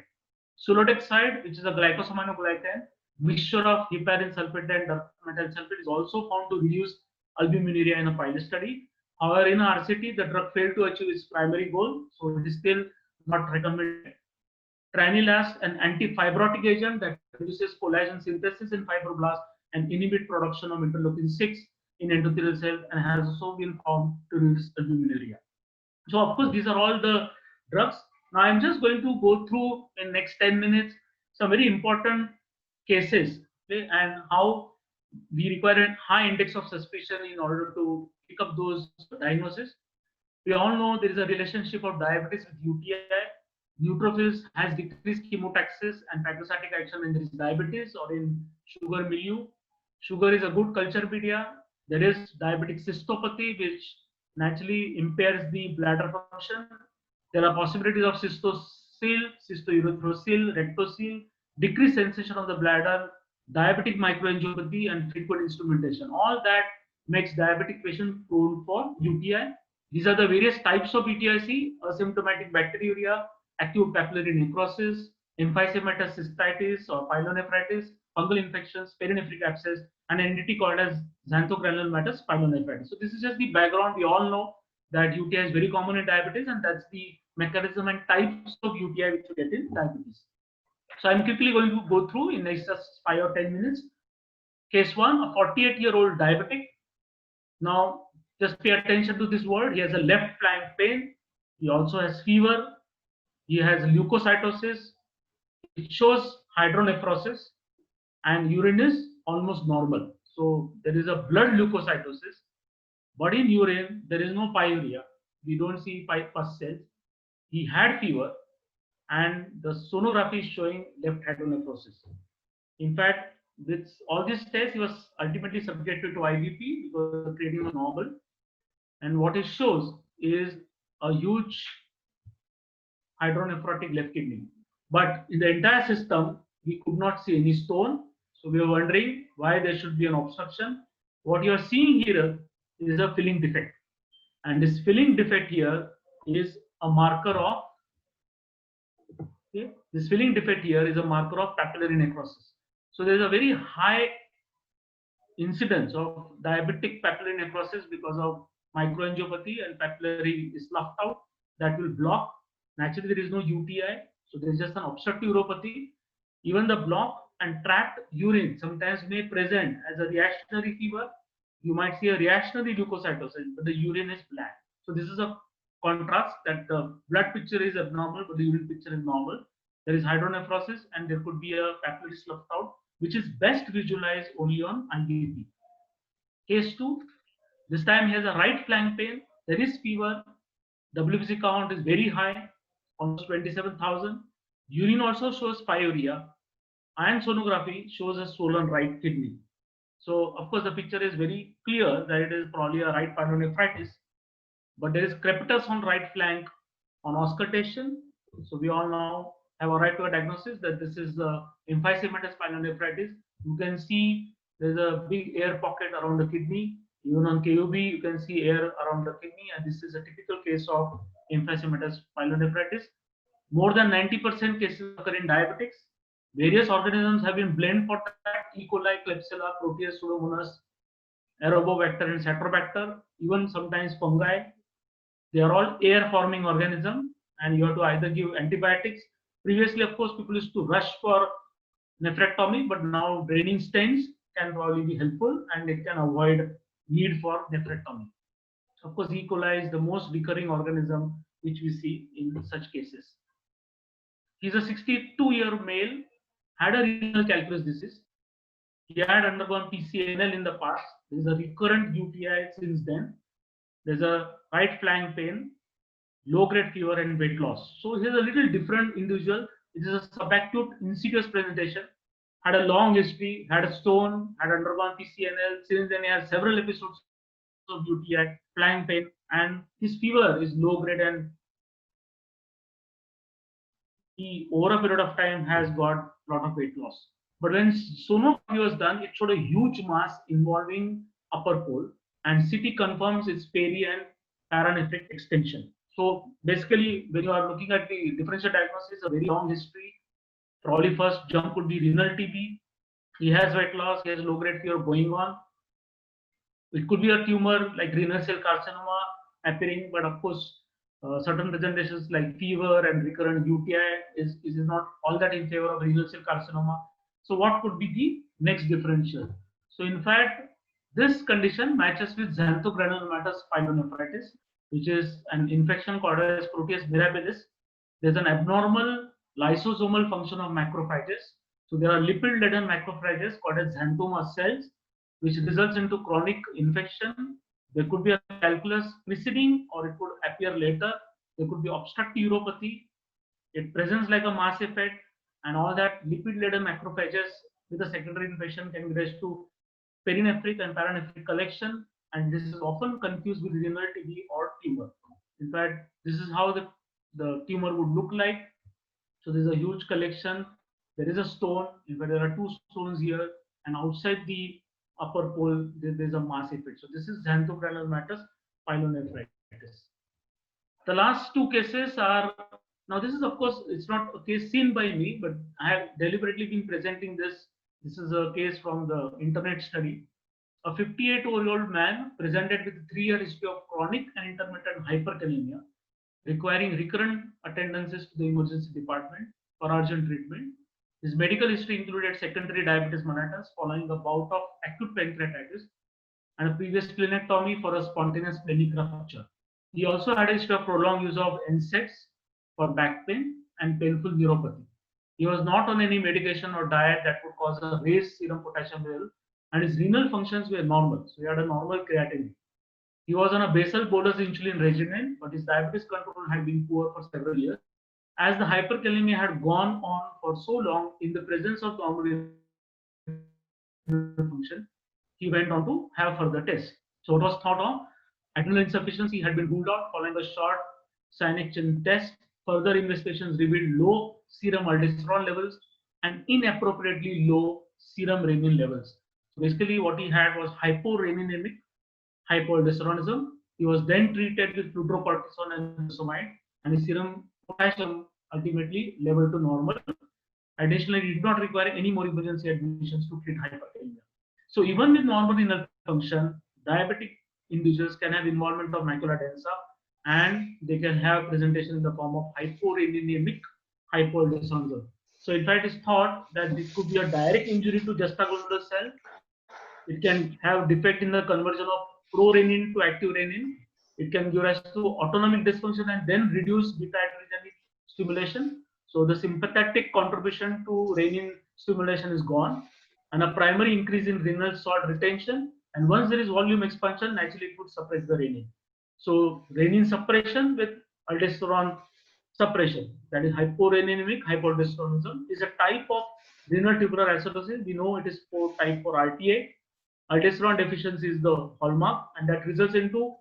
[SPEAKER 1] Sulodexide, which is a glycosaminoglycan, mixture of heparin sulfate and metal sulfate, is also found to reduce albuminuria in a pilot study. However, in RCT, the drug failed to achieve its primary goal, so it is still not recommended. Tranilast, an anti-fibrotic agent that reduces collagen synthesis in fibroblasts and inhibit production of interleukin 6 in endothelial cells, and has also been found to reduce albuminuria. So, of course, these are all the drugs. Now, I'm just going to go through in next 10 minutes some very important cases, okay, and how we require a high index of suspicion in order to pick up those diagnoses. We all know there is a relationship of diabetes with UTI. Neutrophils has decreased chemotaxis and phagocytic action when there is diabetes or in sugar milieu. Sugar is a good culture media. There is diabetic cystopathy, which naturally impairs the bladder function. There are possibilities of cystocele, cystourethrosil, rectocele, decreased sensation of the bladder, diabetic microangiopathy, and frequent instrumentation. All that makes diabetic patient prone for UTI. These are the various types of UTIC: asymptomatic bacteriuria, acute papillary necrosis, emphysematous cystitis or pyelonephritis, fungal infections, perinephric abscess, and an entity called as xanthogranulomatosis pyelonephritis. So this is just the background. We all know that UTI is very common in diabetes, and that's the mechanism and types of UTI which you get in diabetes. So I'm quickly going to go through in next just 5 or 10 minutes. Case 1, a 48-year-old diabetic. Now, just pay attention to this word. He has a left flank pain. He also has fever. He has leukocytosis. It shows hydronephrosis, and urine is almost normal. So there is a blood leukocytosis, but in urine there is no pyuria. We don't see pus cells. He had fever, and the sonography is showing left hydronephrosis. In fact, with all these tests, he was ultimately subjected to IVP because the creatinine was normal. And what it shows is a huge hydronephrotic left kidney. But in the entire system, we could not see any stone. So we were wondering why there should be an obstruction. What you are seeing here is a filling defect. And this filling defect here is a marker of, okay, this filling defect here is a marker of papillary necrosis. So there is a very high incidence of diabetic papillary necrosis because of microangiopathy, and papillary is left out, that will block. Naturally, there is no UTI, so there is just an obstructive uropathy. Even the blocked and trapped urine sometimes may present as a reactionary fever. You might see a reactionary leukocytosis, but the urine is black. So this is a contrast that the blood picture is abnormal, but the urine picture is normal. There is hydronephrosis, and there could be a papillary sloughed out, which is best visualized only on IVP. Case 2, this time he has a right flank pain, there is fever, WBC count is very high, almost 27,000. Urine also shows pyuria, and sonography shows a swollen right kidney. So, of course, the picture is very clear that it is probably a right pyelonephritis, but there is crepitus on right flank on auscultation. So, we all now have arrived to a diagnosis that this is emphysematous pyelonephritis. You can see there's a big air pocket around the kidney. Even on KUB, you can see air around the kidney, and this is a typical case of emphysematous pyelonephritis. More than 90% cases occur in diabetics. Various organisms have been blamed for that: E. coli, Klebsiella, Proteus, Pseudomonas, Aerobacter, and Satrobacter, even sometimes fungi. They are all air-forming organisms, and you have to either give antibiotics. Previously, of course, people used to rush for nephrectomy, but now draining stents can probably be helpful, and it can avoid need for nephrectomy. Of course, E. coli is the most recurring organism which we see in such cases. He's a 62-year male, had a renal calculus disease. He had undergone PCNL in the past. There is a recurrent UTI since then. There's a right flank pain, low-grade fever, and weight loss. So he's a little different individual. It is a subacute insidious presentation. Had a long history, had a stone, had undergone PCNL. Since then, he has several episodes of UTI, flank pain, and his fever is low-grade, and he, over a period of time, has got a lot of weight loss. But when sonography was done, it showed a huge mass involving upper pole, and CT confirms its peri and paranephric extension. So basically, when you are looking at the differential diagnosis, a very long history, probably first jump could be renal TB. He has weight loss, he has low-grade fever going on. It could be a tumor like renal cell carcinoma appearing, but of course, certain presentations like fever and recurrent UTI is not all that in favor of renal cell carcinoma. So, what could be the next differential? So, in fact, this condition matches with xanthogranulomatous pyelonephritis, which is an infection called as Proteus mirabilis. There's an abnormal lysosomal function of macrophages. So, there are lipid-laden macrophages called as xanthoma cells, which results into chronic infection. There could be a calculus preceding, or it could appear later. There could be obstructive uropathy. It presents like a mass effect, and all that lipid-laden macrophages with a secondary infection can be raised to perinephric and paranephric collection, and this is often confused with renal TB or tumor. In fact, this is how the tumor would look like. So there's a huge collection. There is a stone. In fact, there are two stones here, and outside the upper pole, there's a mass effect. So this is xanthogranulomatous pyelonephritis. The last two cases are, now this is of course, it's not a case seen by me, but I have deliberately been presenting this. This is a case from the internet study. A 58-year-old man presented with a 3-year history of chronic and intermittent hyperkalemia, requiring recurrent attendances to the emergency department for urgent treatment. His medical history included secondary diabetes mellitus following a bout of acute pancreatitis and a previous splenectomy for a spontaneous splenic rupture. He also had a history of prolonged use of NSAIDs for back pain and painful neuropathy. He was not on any medication or diet that would cause a raised serum potassium level, and his renal functions were normal. So he had a normal creatinine. He was on a basal bolus insulin regimen, but his diabetes control had been poor for several years. As the hyperkalemia had gone on for so long in the presence of normal function, he went on to have further tests. So it was thought of adrenal insufficiency had been ruled out following a short cyanic chain test. Further investigations revealed low serum aldosterone levels and inappropriately low serum renin levels. So basically, what he had was hyporeninemic hypoaldosteronism. He was then treated with fludrocortisone and furosemide, and his serum potassium ultimately leveled to normal. Additionally, he did not require any more emergency admissions to treat hyperkalemia. So even with normal renal function, diabetic individuals can have involvement of macula densa, and they can have presentation in the form of hyporeninemic hypoaldosteronism. So in fact, it's thought that this could be a direct injury to juxtaglomerular cell. It can have defect in the conversion of prorenin to active renin. It can give rise to autonomic dysfunction and then reduce beta adrenergic stimulation. So the sympathetic contribution to renin stimulation is gone, and a primary increase in renal salt retention. And once there is volume expansion, naturally it would suppress the renin. So renin suppression with aldosterone suppression, that is hyporeninemic hypoaldosteronism, is a type of renal tubular acidosis. We know it is type 4 RTA. Aldosterone deficiency is the hallmark, and that results into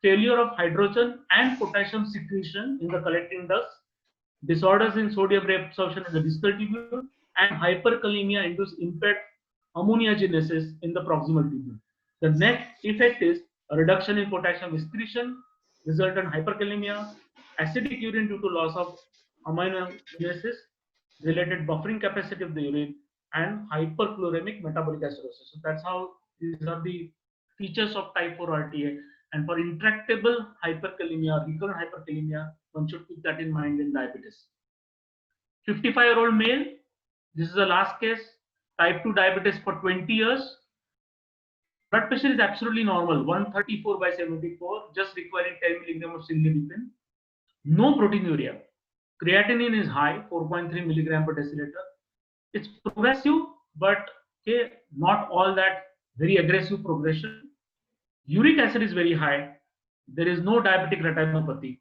[SPEAKER 1] failure of hydrogen and potassium secretion in the collecting ducts, disorders in sodium reabsorption in the distal tubule, and hyperkalemia induce impaired ammoniagenesis in the proximal tubule. The net effect is a reduction in potassium excretion, resultant hyperkalemia, acidic urine due to loss of ammoniagenesis, related buffering capacity of the urine, and hyperchloremic metabolic acidosis. So that's how these are the features of type 4 RTA. And for intractable hyperkalemia, recurrent hyperkalemia, one should keep that in mind in diabetes. 55-year-old male, this is the last case, type 2 diabetes for 20 years. Blood pressure is absolutely normal, 134/74, just requiring 10 milligram of cilnidipine. No proteinuria. Creatinine is high, 4.3 milligram per deciliter. It's progressive, but okay, not all that very aggressive progression. Uric acid is very high. There is no diabetic retinopathy.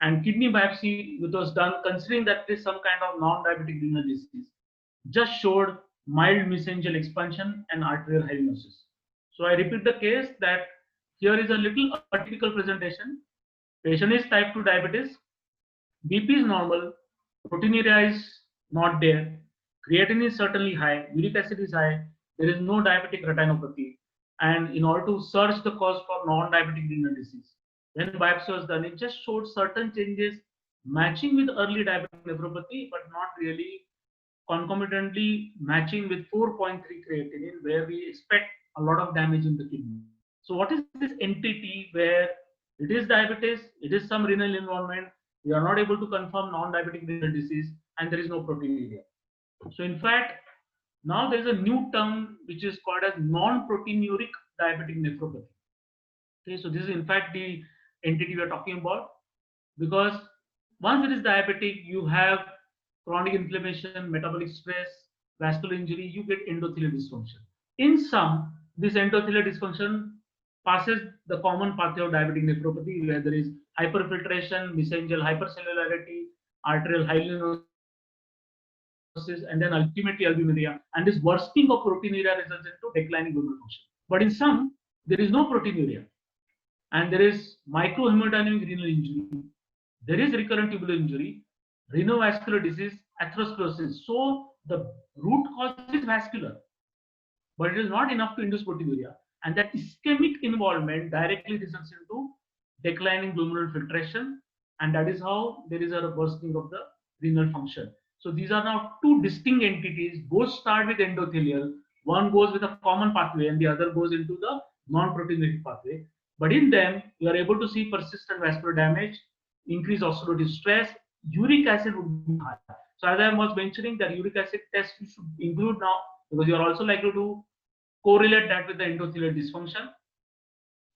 [SPEAKER 1] And kidney biopsy, which was done considering that there is some kind of non-diabetic renal disease, just showed mild mesangial expansion and arterial hydronesis. So I repeat the case that here is a little atypical presentation. Patient is type 2 diabetes, BP is normal, proteinuria is not there, creatinine is certainly high, uric acid is high, there is no diabetic retinopathy. And in order to search the cause for non-diabetic renal disease, when biopsy was done, it just showed certain changes matching with early diabetic nephropathy, but not really concomitantly matching with 4.3 creatinine, where we expect a lot of damage in the kidney. So what is this entity where it is diabetes, it is some renal involvement, we are not able to confirm non-diabetic renal disease, and there is no proteinuria. So in fact, now there is a new term which is called as non-proteinuric diabetic nephropathy. Okay, so this is in fact the entity we are talking about, because once it is diabetic, you have chronic inflammation, metabolic stress, vascular injury, you get endothelial dysfunction. In some, this endothelial dysfunction passes the common pathway of diabetic nephropathy, where there is hyperfiltration, mesangial hypercellularity, arterial hydronesis, and then ultimately albuminuria. And this worsening of proteinuria results into declining glomerular function. But in some, there is no proteinuria, and there is microhemodynamic renal injury, there is recurrent tubular injury, renovascular disease, atherosclerosis. So the root cause is vascular, but it is not enough to induce proteinuria. And that ischemic involvement directly results into declining glomerular filtration, and that is how there is a worsening of the renal function. So these are now two distinct entities. Both start with endothelial. One goes with a common pathway, and the other goes into the non-proteinuric pathway. But in them, you are able to see persistent vascular damage, increased oxidative stress, uric acid would be high. So as I was mentioning, that uric acid test you should include now, because you are also likely to correlate that with the endothelial dysfunction.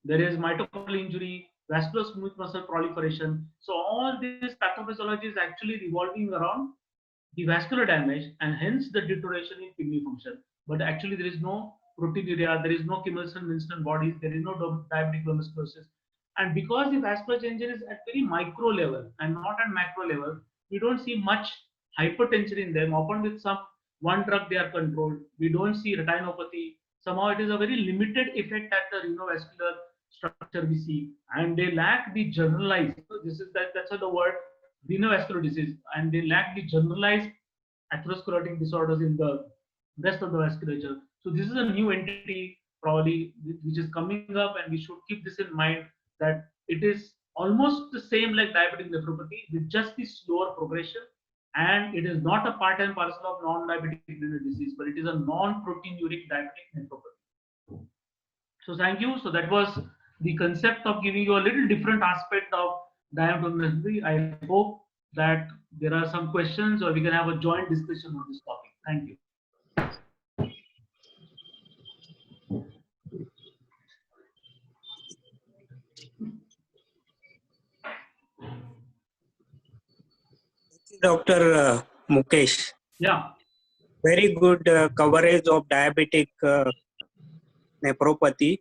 [SPEAKER 1] There is mitochondrial injury, vascular smooth muscle proliferation. So all this pathophysiology is actually revolving around the vascular damage, and hence the deterioration in kidney function. But actually there is no proteinuria, there is no Kimelson-Winston bodies, there is no diabetic glomerulosclerosis. And because the vascular change is at very micro level and not at macro level, we don't see much hypertension in them, often with some one drug they are controlled. We don't see retinopathy. Somehow it is a very limited effect at the renovascular structure we see, and they lack the generalized. This is that's the word renovascular disease, and they lack the generalized atherosclerotic disorders in the rest of the vasculature. So this is a new entity probably which is coming up, and we should keep this in mind that it is almost the same like diabetic nephropathy with just the slower progression, and it is not a part and parcel of non-diabetic renal disease, but it is a non-proteinuric diabetic nephropathy. So thank you. So that was the concept of giving you a little different aspect of diabetic nephropathy. I hope that there are some questions or we can have a joint discussion on this topic. Thank you.
[SPEAKER 2] Dr. Mukesh,
[SPEAKER 1] Yeah.
[SPEAKER 2] very good coverage of diabetic nephropathy.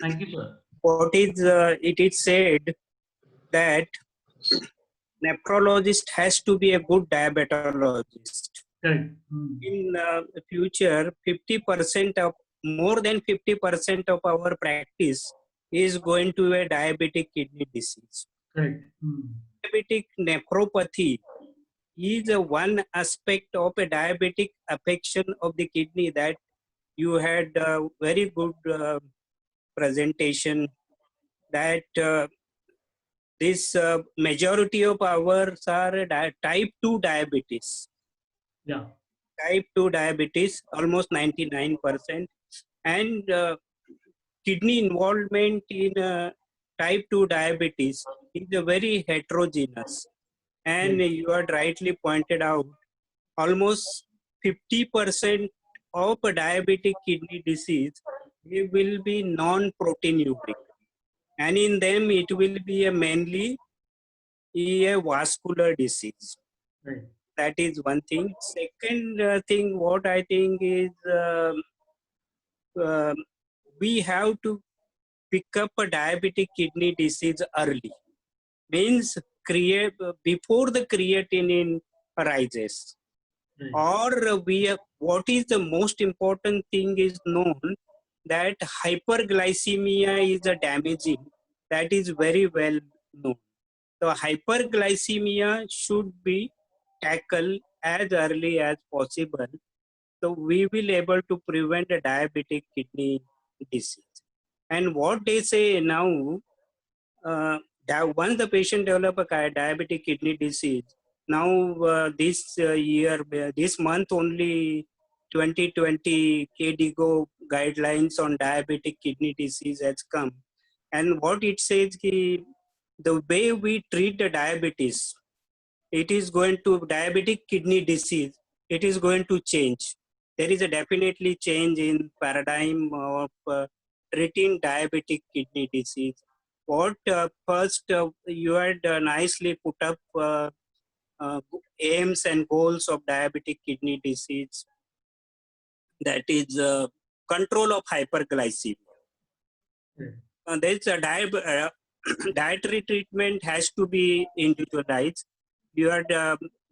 [SPEAKER 1] Thank you, sir.
[SPEAKER 2] What is it is said that nephrologist has to be a good diabetologist.
[SPEAKER 1] Correct.
[SPEAKER 2] In future, 50% of more than 50% of our practice is going to a diabetic kidney disease.
[SPEAKER 1] Correct.
[SPEAKER 2] Diabetic nephropathy is one aspect of a diabetic affection of the kidney that you had a very good presentation that this majority of ours are type 2 diabetes.
[SPEAKER 1] Yeah.
[SPEAKER 2] Type 2 diabetes, almost 99%. And kidney involvement in type 2 diabetes is a very heterogeneous. And you had rightly pointed out, almost 50% of a diabetic kidney disease it will be non-proteinuric. And in them, it will be mainly a vascular disease.
[SPEAKER 1] Right.
[SPEAKER 2] That is one thing. Second thing, what I think is we have to pick up a diabetic kidney disease early. Means create before the creatinine arises. Or what is the most important thing is known that hyperglycemia is a damaging. That is very well known. So hyperglycemia should be tackled as early as possible. So we will able to prevent a diabetic kidney disease. And what they say now, that once the patient develop a diabetic kidney disease, now this month only 2020 KDIGO guidelines on diabetic kidney disease has come. And what it says is the way we treat the diabetes, it is going to diabetic kidney disease, it is going to change. There is a definitely change in paradigm of treating diabetic kidney disease. What first you had nicely put up aims and goals of diabetic kidney disease, that is control of hyperglycemia. There is a dietary treatment has to be individualized. You had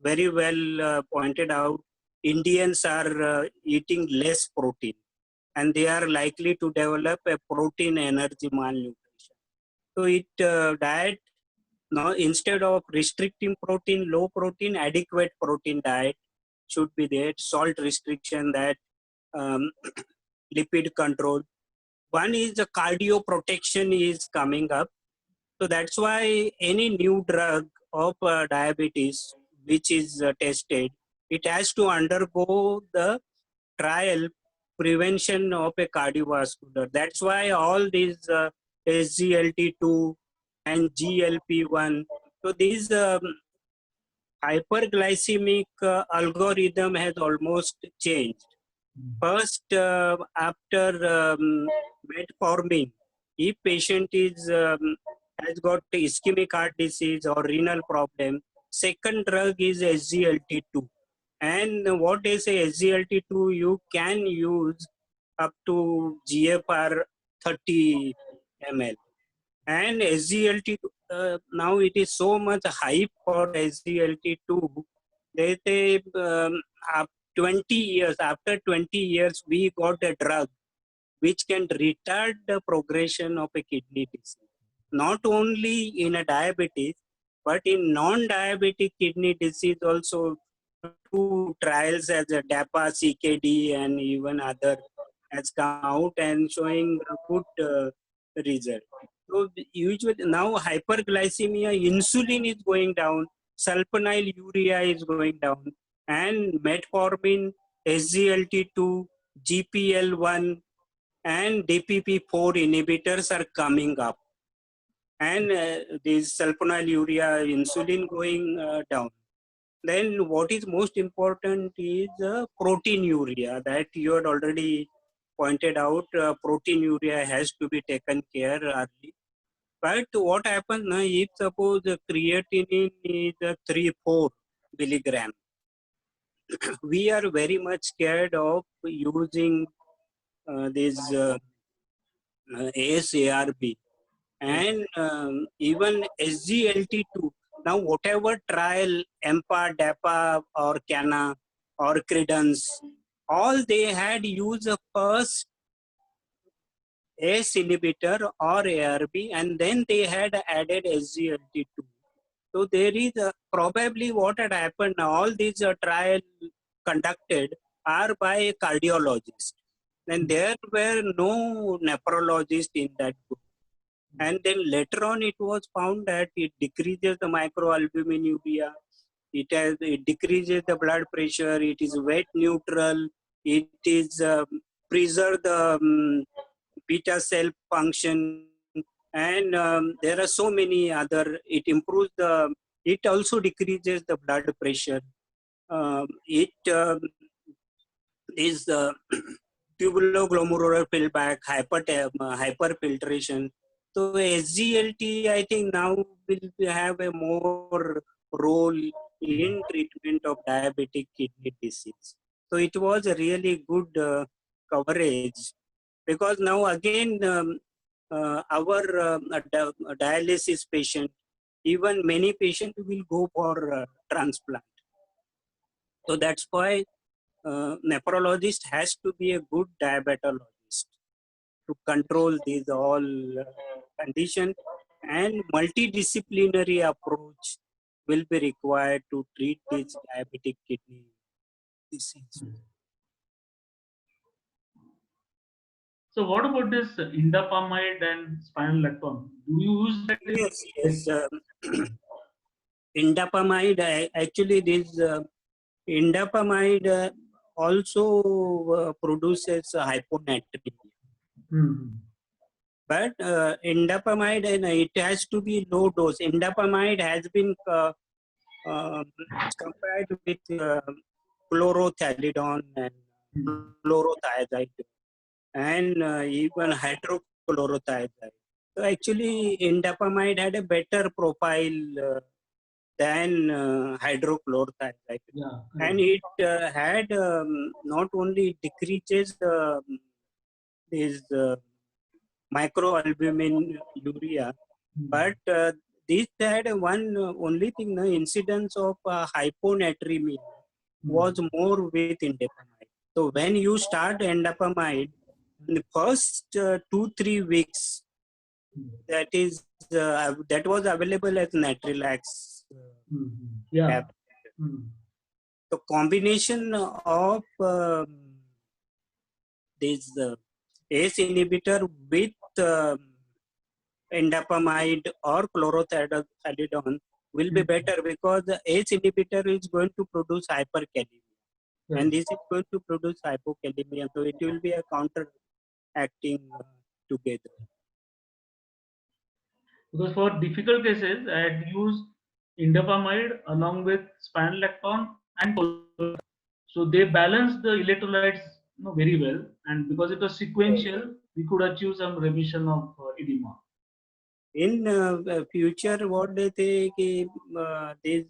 [SPEAKER 2] very well pointed out Indians are eating less protein and they are likely to develop a protein energy malnutrition. So diet, now instead of restricting protein, low protein, adequate protein diet should be there. Salt restriction, that lipid control. One is the cardio protection is coming up. So that's why any new drug of diabetes which is tested, it has to undergo the trial prevention of a cardiovascular. That's why all these SGLT2 and GLP-1. So these hyperglycemic algorithm has almost changed. First, after metformin, if patient is has got ischemic heart disease or renal problem, second drug is SGLT2. And what they say SGLT2, you can use up to GFR 30 ml. And SGLT2, now it is so much hype for SGLT2. They say after 20 years, after 20 years, we got a drug which can retard the progression of a kidney disease. Not only in a diabetes, but in non-diabetic kidney disease also, two trials as a DAPA, CKD, and even other has come out and showing a good result. So usually now hyperglycemia, insulin is going down, sulfonylurea is going down, and metformin, SGLT2, GPL1, and DPP4 inhibitors are coming up. And this sulfonylurea, insulin going down. Then what is most important is proteinuria that you had already pointed out. Proteinuria has to be taken care early. But what happens now if suppose the creatinine is 3-4 milligram? We are very much scared of using this ASARB and even SGLT2. Now, whatever trial, EMPA, DAPA, or CANA, or Credence, all they had used a first ACE inhibitor or ARB, and then they had added SGLT2. So there is probably what had happened. All these trials conducted are by cardiologists, and there were no nephrologists in that group. And then later on, it was found that it decreases the microalbuminuria, it decreases the blood pressure, it is weight neutral, it is preserve the beta cell function, and there are so many other. It improves the. It also decreases the blood pressure. It is tubuloglomerular feedback, hyperfiltration. So SGLT, I think now will have a more role in treatment of diabetic kidney disease. So it was a really good coverage, because now again our dialysis patient, even many patients will go for transplant. So that's why nephrologist has to be a good diabetologist to control these all conditions, and multidisciplinary approach will be required to treat this diabetic kidney disease.
[SPEAKER 1] So what about this indapamide and spironolactone? Do you use that?
[SPEAKER 2] Yes. Indapamide, actually this indapamide also produces hyponatremia. But indapamide, it has to be low dose. Indapamide has been compared with chlorothalidone and chlorothiazide and even hydrochlorothiazide. So actually, indapamide had a better profile than hydrochlorothiazide.
[SPEAKER 1] Yeah,
[SPEAKER 2] and it had not only decreases this microalbuminuria, but this had one only thing, the incidence of hyponatremia was more with indapamide. So when you start indapamide, in the first 2-3 weeks, that is that was available as Natrilax.
[SPEAKER 1] Yeah.
[SPEAKER 2] The combination of this ACE inhibitor with indapamide or chlorothalidone will be better, because the ACE inhibitor is going to produce hyperkalemia, and this is going to produce hypokalemia. So it will be a counteracting together.
[SPEAKER 1] Because for difficult cases, I had used indapamide along with spironolactone and chlorothalidone. So they balanced the electrolytes very well, and because it was sequential, we could achieve some remission of edema.
[SPEAKER 2] In future, what they think this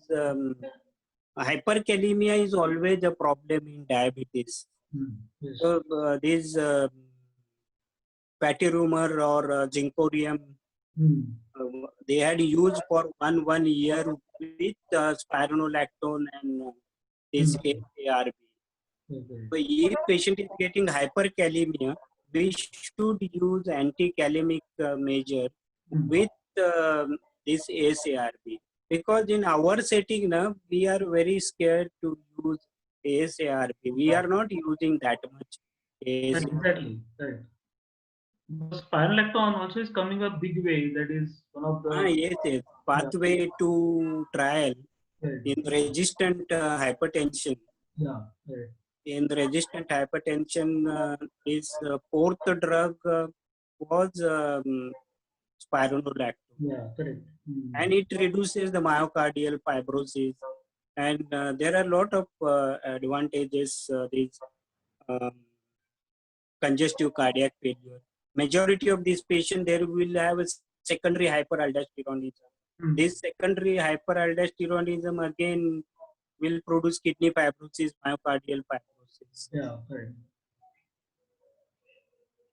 [SPEAKER 2] hyperkalemia is always a problem in diabetes.
[SPEAKER 1] Yes.
[SPEAKER 2] So this patiromer or zincorium, they had used for one year with spironolactone and this ARB. But if patient is getting hyperkalemia, we should use anti-kalemic measure with this ASARB. Because in our setting, now we are very scared to use ASARB. We are not using that much ASARB.
[SPEAKER 1] Exactly. Right. Because spironolactone also is coming a big way. That is one of the
[SPEAKER 2] Yes. Pathway to trial
[SPEAKER 1] right.
[SPEAKER 2] in resistant hypertension.
[SPEAKER 1] Yeah. Right.
[SPEAKER 2] In resistant hypertension, his fourth drug was spironolactone,
[SPEAKER 1] Yeah. Correct.
[SPEAKER 2] and it reduces the myocardial fibrosis. And there are a lot of advantages. These um, congestive cardiac failure. Majority of these patients there will have a secondary hyperaldosteronism. This secondary hyperaldosteronism again will produce kidney fibrosis, myocardial fibrosis.
[SPEAKER 1] Yeah. Right.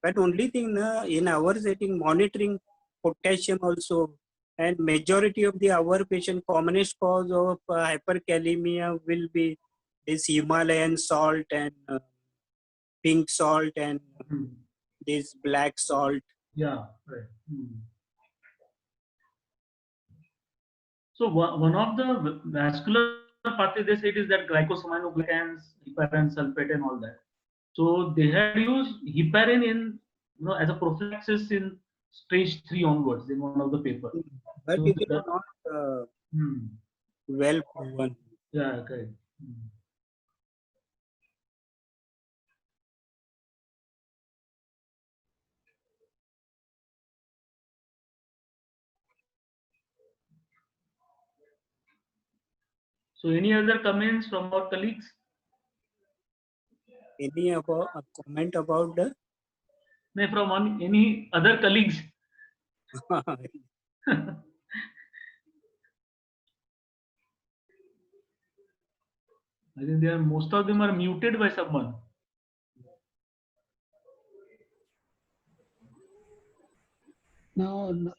[SPEAKER 2] But only thing in our setting, monitoring potassium also, and majority of the our patient commonest cause of hyperkalemia will be this Himalayan salt and pink salt and this black salt.
[SPEAKER 1] Yeah. Right. So one of the vascular pathway they said is that glycosaminoglycans, heparin sulfate, and all that. So they had used heparin in as a prophylaxis in stage 3 onwards in one of the paper.
[SPEAKER 2] But
[SPEAKER 1] So
[SPEAKER 2] it is not well proven.
[SPEAKER 1] Yeah, correct. So any other comments from our colleagues?
[SPEAKER 2] Any about a comment about the?
[SPEAKER 1] No, from any other colleagues? I think most of them are muted by someone.
[SPEAKER 3] No.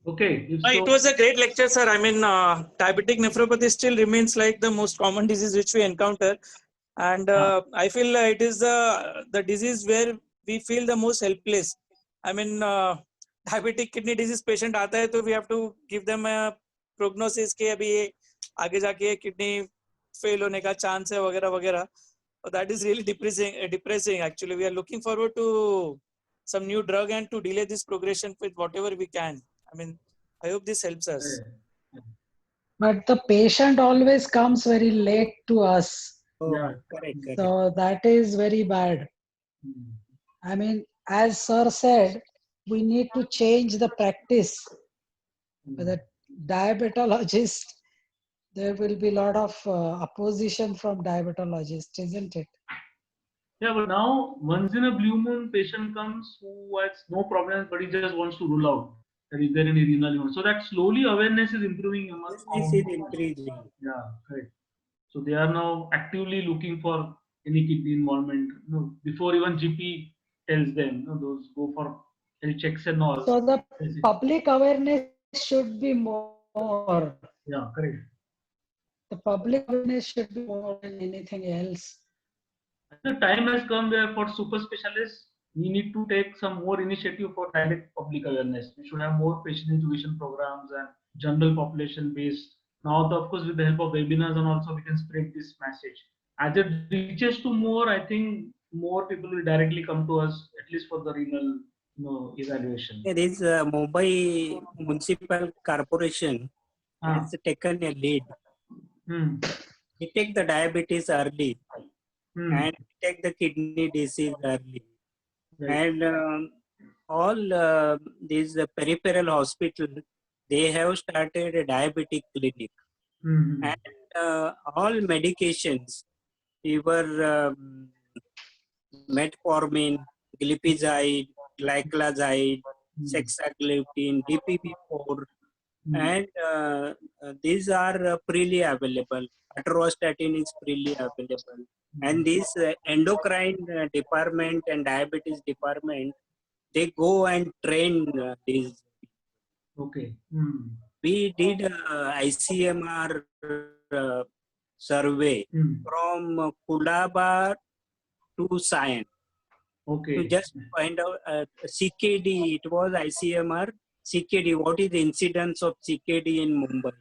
[SPEAKER 1] Okay.
[SPEAKER 4] It was a great lecture, sir. I mean, diabetic nephropathy still remains like the most common disease which we encounter. And I feel it is the disease where we feel the most helpless. I mean, diabetic kidney disease patient आता है तो we have to give them a prognosis कि अभी ये आगे जाके kidney fail होने का chance है वगैरह वगैरह. So that is really depressing. Actually, we are looking forward to some new drug and to delay this progression with whatever we can. I mean, I hope this helps us.
[SPEAKER 3] But the patient always comes very late to us.
[SPEAKER 1] Yeah,
[SPEAKER 2] correct.
[SPEAKER 3] So that is very bad. I mean, as sir said, we need to change the practice. The diabetologist, there will be a lot of opposition from diabetologists, isn't it?
[SPEAKER 1] Yeah, but now once in a blue moon patient comes who has no problems, but he just wants to rule out that is there any renal event. So that slowly awareness is improving among.
[SPEAKER 2] This is increasing.
[SPEAKER 1] Yeah, correct. So they are now actively looking for any kidney involvement. Before even GP tells them, those go for health checks and all.
[SPEAKER 3] So the public awareness should be more.
[SPEAKER 1] Yeah, correct.
[SPEAKER 3] The public awareness should be more than anything else.
[SPEAKER 1] The time has come where for super specialists, we need to take some more initiative for direct public awareness. We should have more patient education programs and general population based. Now, of course, with the help of webinars and also we can spread this message. As it reaches to more, I think more people will directly come to us, at least for the renal evaluation.
[SPEAKER 2] There is Mumbai Municipal Corporation has taken a lead. We take the diabetes early and take the kidney disease early. Right. And all these peripheral hospitals, they have started a diabetic clinic. And all medications, your metformin, glipizide, glyclazide, sexaglutine, DPP4, and these are freely available. Atorvastatin is freely available. And this endocrine department and diabetes department, they go and train these.
[SPEAKER 1] Okay.
[SPEAKER 2] We did ICMR survey from Kulaba to Sion
[SPEAKER 1] Okay.
[SPEAKER 2] to just find out CKD. It was ICMR CKD. What is the incidence of CKD in Mumbai?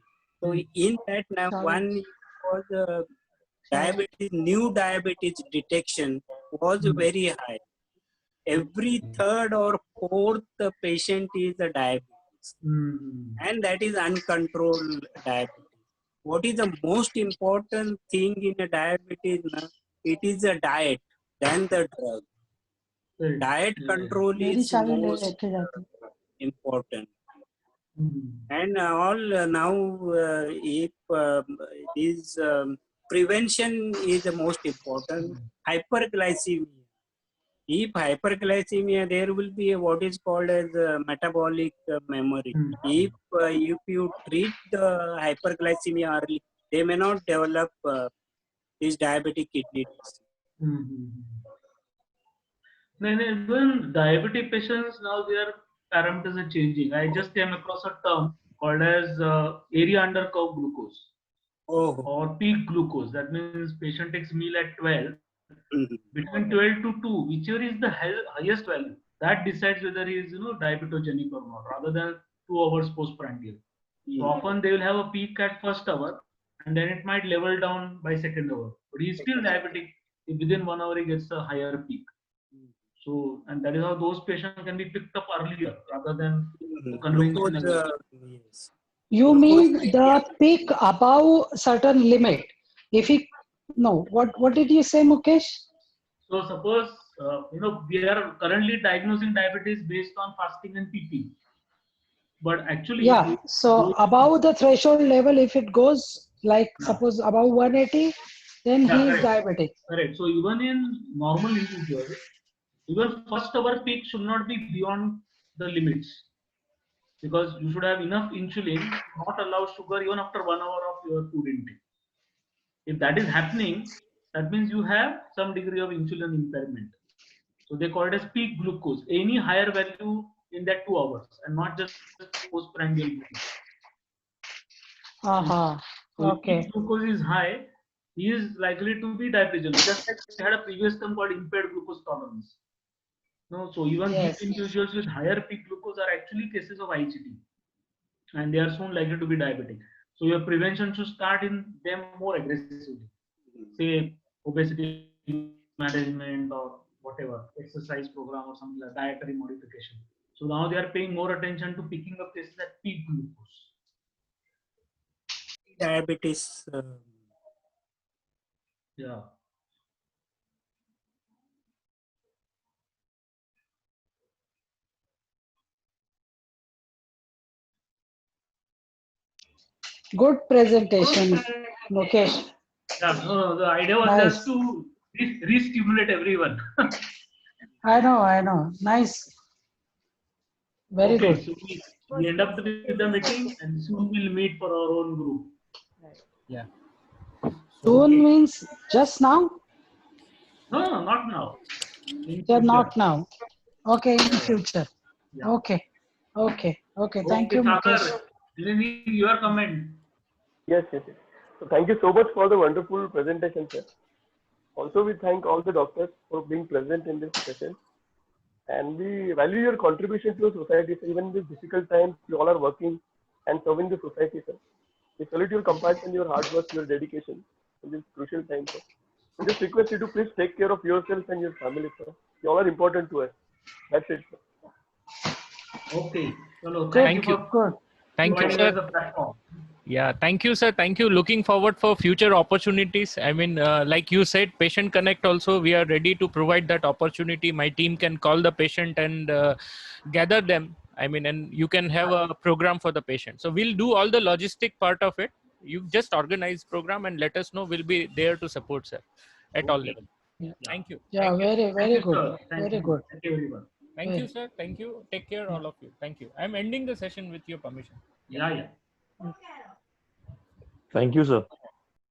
[SPEAKER 2] So in that now one was diabetes, new diabetes detection was very high. Every third or fourth patient is a diabetes, and that is uncontrolled diabetes. What is the most important thing in a diabetes? It is a diet than the drug. Diet control is most important. And all now, if is prevention is the most important. Hyperglycemia. If hyperglycemia, there will be what is called as metabolic memory. If you treat the hyperglycemia early, they may not develop this diabetic kidney disease.
[SPEAKER 1] Then even diabetic patients now their parameters are changing. I just came across a term called as area under curve glucose or peak glucose. That means patient takes meal at 12. Between 12 to 2, whichever is the highest value, that decides whether he is diabetogenic or not, rather than 2 hours postprandial. So often they will have a peak at first hour, and then it might level down by second hour. But he is still diabetic. If within 1 hour he gets a higher peak. So, and that is how those patients can be picked up earlier rather than conventional.
[SPEAKER 3] You mean the peak above certain limit? If he no, what did you say, Mukesh?
[SPEAKER 1] So suppose we are currently diagnosing diabetes based on fasting and PP. But actually,
[SPEAKER 3] so above the threshold level, if it goes like suppose above 180, then he is diabetic.
[SPEAKER 1] Correct. So even in normal individuals, even first hour peak should not be beyond the limits, because you should have enough insulin to not allow sugar even after 1 hour of your food intake. If that is happening, that means you have some degree of insulin impairment. So they call it as peak glucose. Any higher value in that 2 hours, and not just postprandial glucose. So if peak glucose is high, he is likely to be diabetic. Just like we had a previous term called impaired glucose tolerance. No, so even these individuals with higher peak glucose are actually cases of IGT, and they are soon likely to be diabetic. So your prevention should start in them more aggressively. Say obesity management or whatever, exercise program or something like dietary modification. So now they are paying more attention to picking up cases at peak glucose.
[SPEAKER 2] Diabetes.
[SPEAKER 1] Yeah.
[SPEAKER 3] Good presentation, Mukesh.
[SPEAKER 1] Yeah, no, the idea was just to re-stimulate everyone.
[SPEAKER 3] I know. Nice. Very good.
[SPEAKER 1] So we end up with the meeting, and soon we'll meet for our own group.
[SPEAKER 2] Yeah.
[SPEAKER 3] Soon means just now?
[SPEAKER 1] No, not now.
[SPEAKER 3] Not now. Okay, in future.
[SPEAKER 1] Yeah.
[SPEAKER 3] Okay. Thank you, Mukesh.
[SPEAKER 1] Your comment.
[SPEAKER 5] Yes. So thank you so much for the wonderful presentation, sir. Also, we thank all the doctors for being present in this session. And we value your contribution to the society. So even in these difficult times, you all are working and serving the society, sir. We salute your compassion, your hard work, your dedication in this crucial time, sir. We just request you to please take care of yourself and your family, sir. You all are important to us. That's it, sir.
[SPEAKER 1] Okay. Hello.
[SPEAKER 6] Thank you. Thank you, sir. Yeah, thank you, sir. Thank you. Looking forward for future opportunities. I mean, like you said, Patient Connect also, we are ready to provide that opportunity. My team can call the patient and gather them. I mean, and you can have a program for the patient. So we'll do all the logistic part of it. You just organize program and let us know. We'll be there to support, sir, at all levels.
[SPEAKER 3] Yeah.
[SPEAKER 6] Thank you.
[SPEAKER 3] Yeah, very good.
[SPEAKER 1] Very good. Thank you, everyone.
[SPEAKER 6] Thank you, sir. Thank you. Take care, all of you. Thank you. I'm ending the session with your permission.
[SPEAKER 1] Yeah.
[SPEAKER 7] Thank you, sir.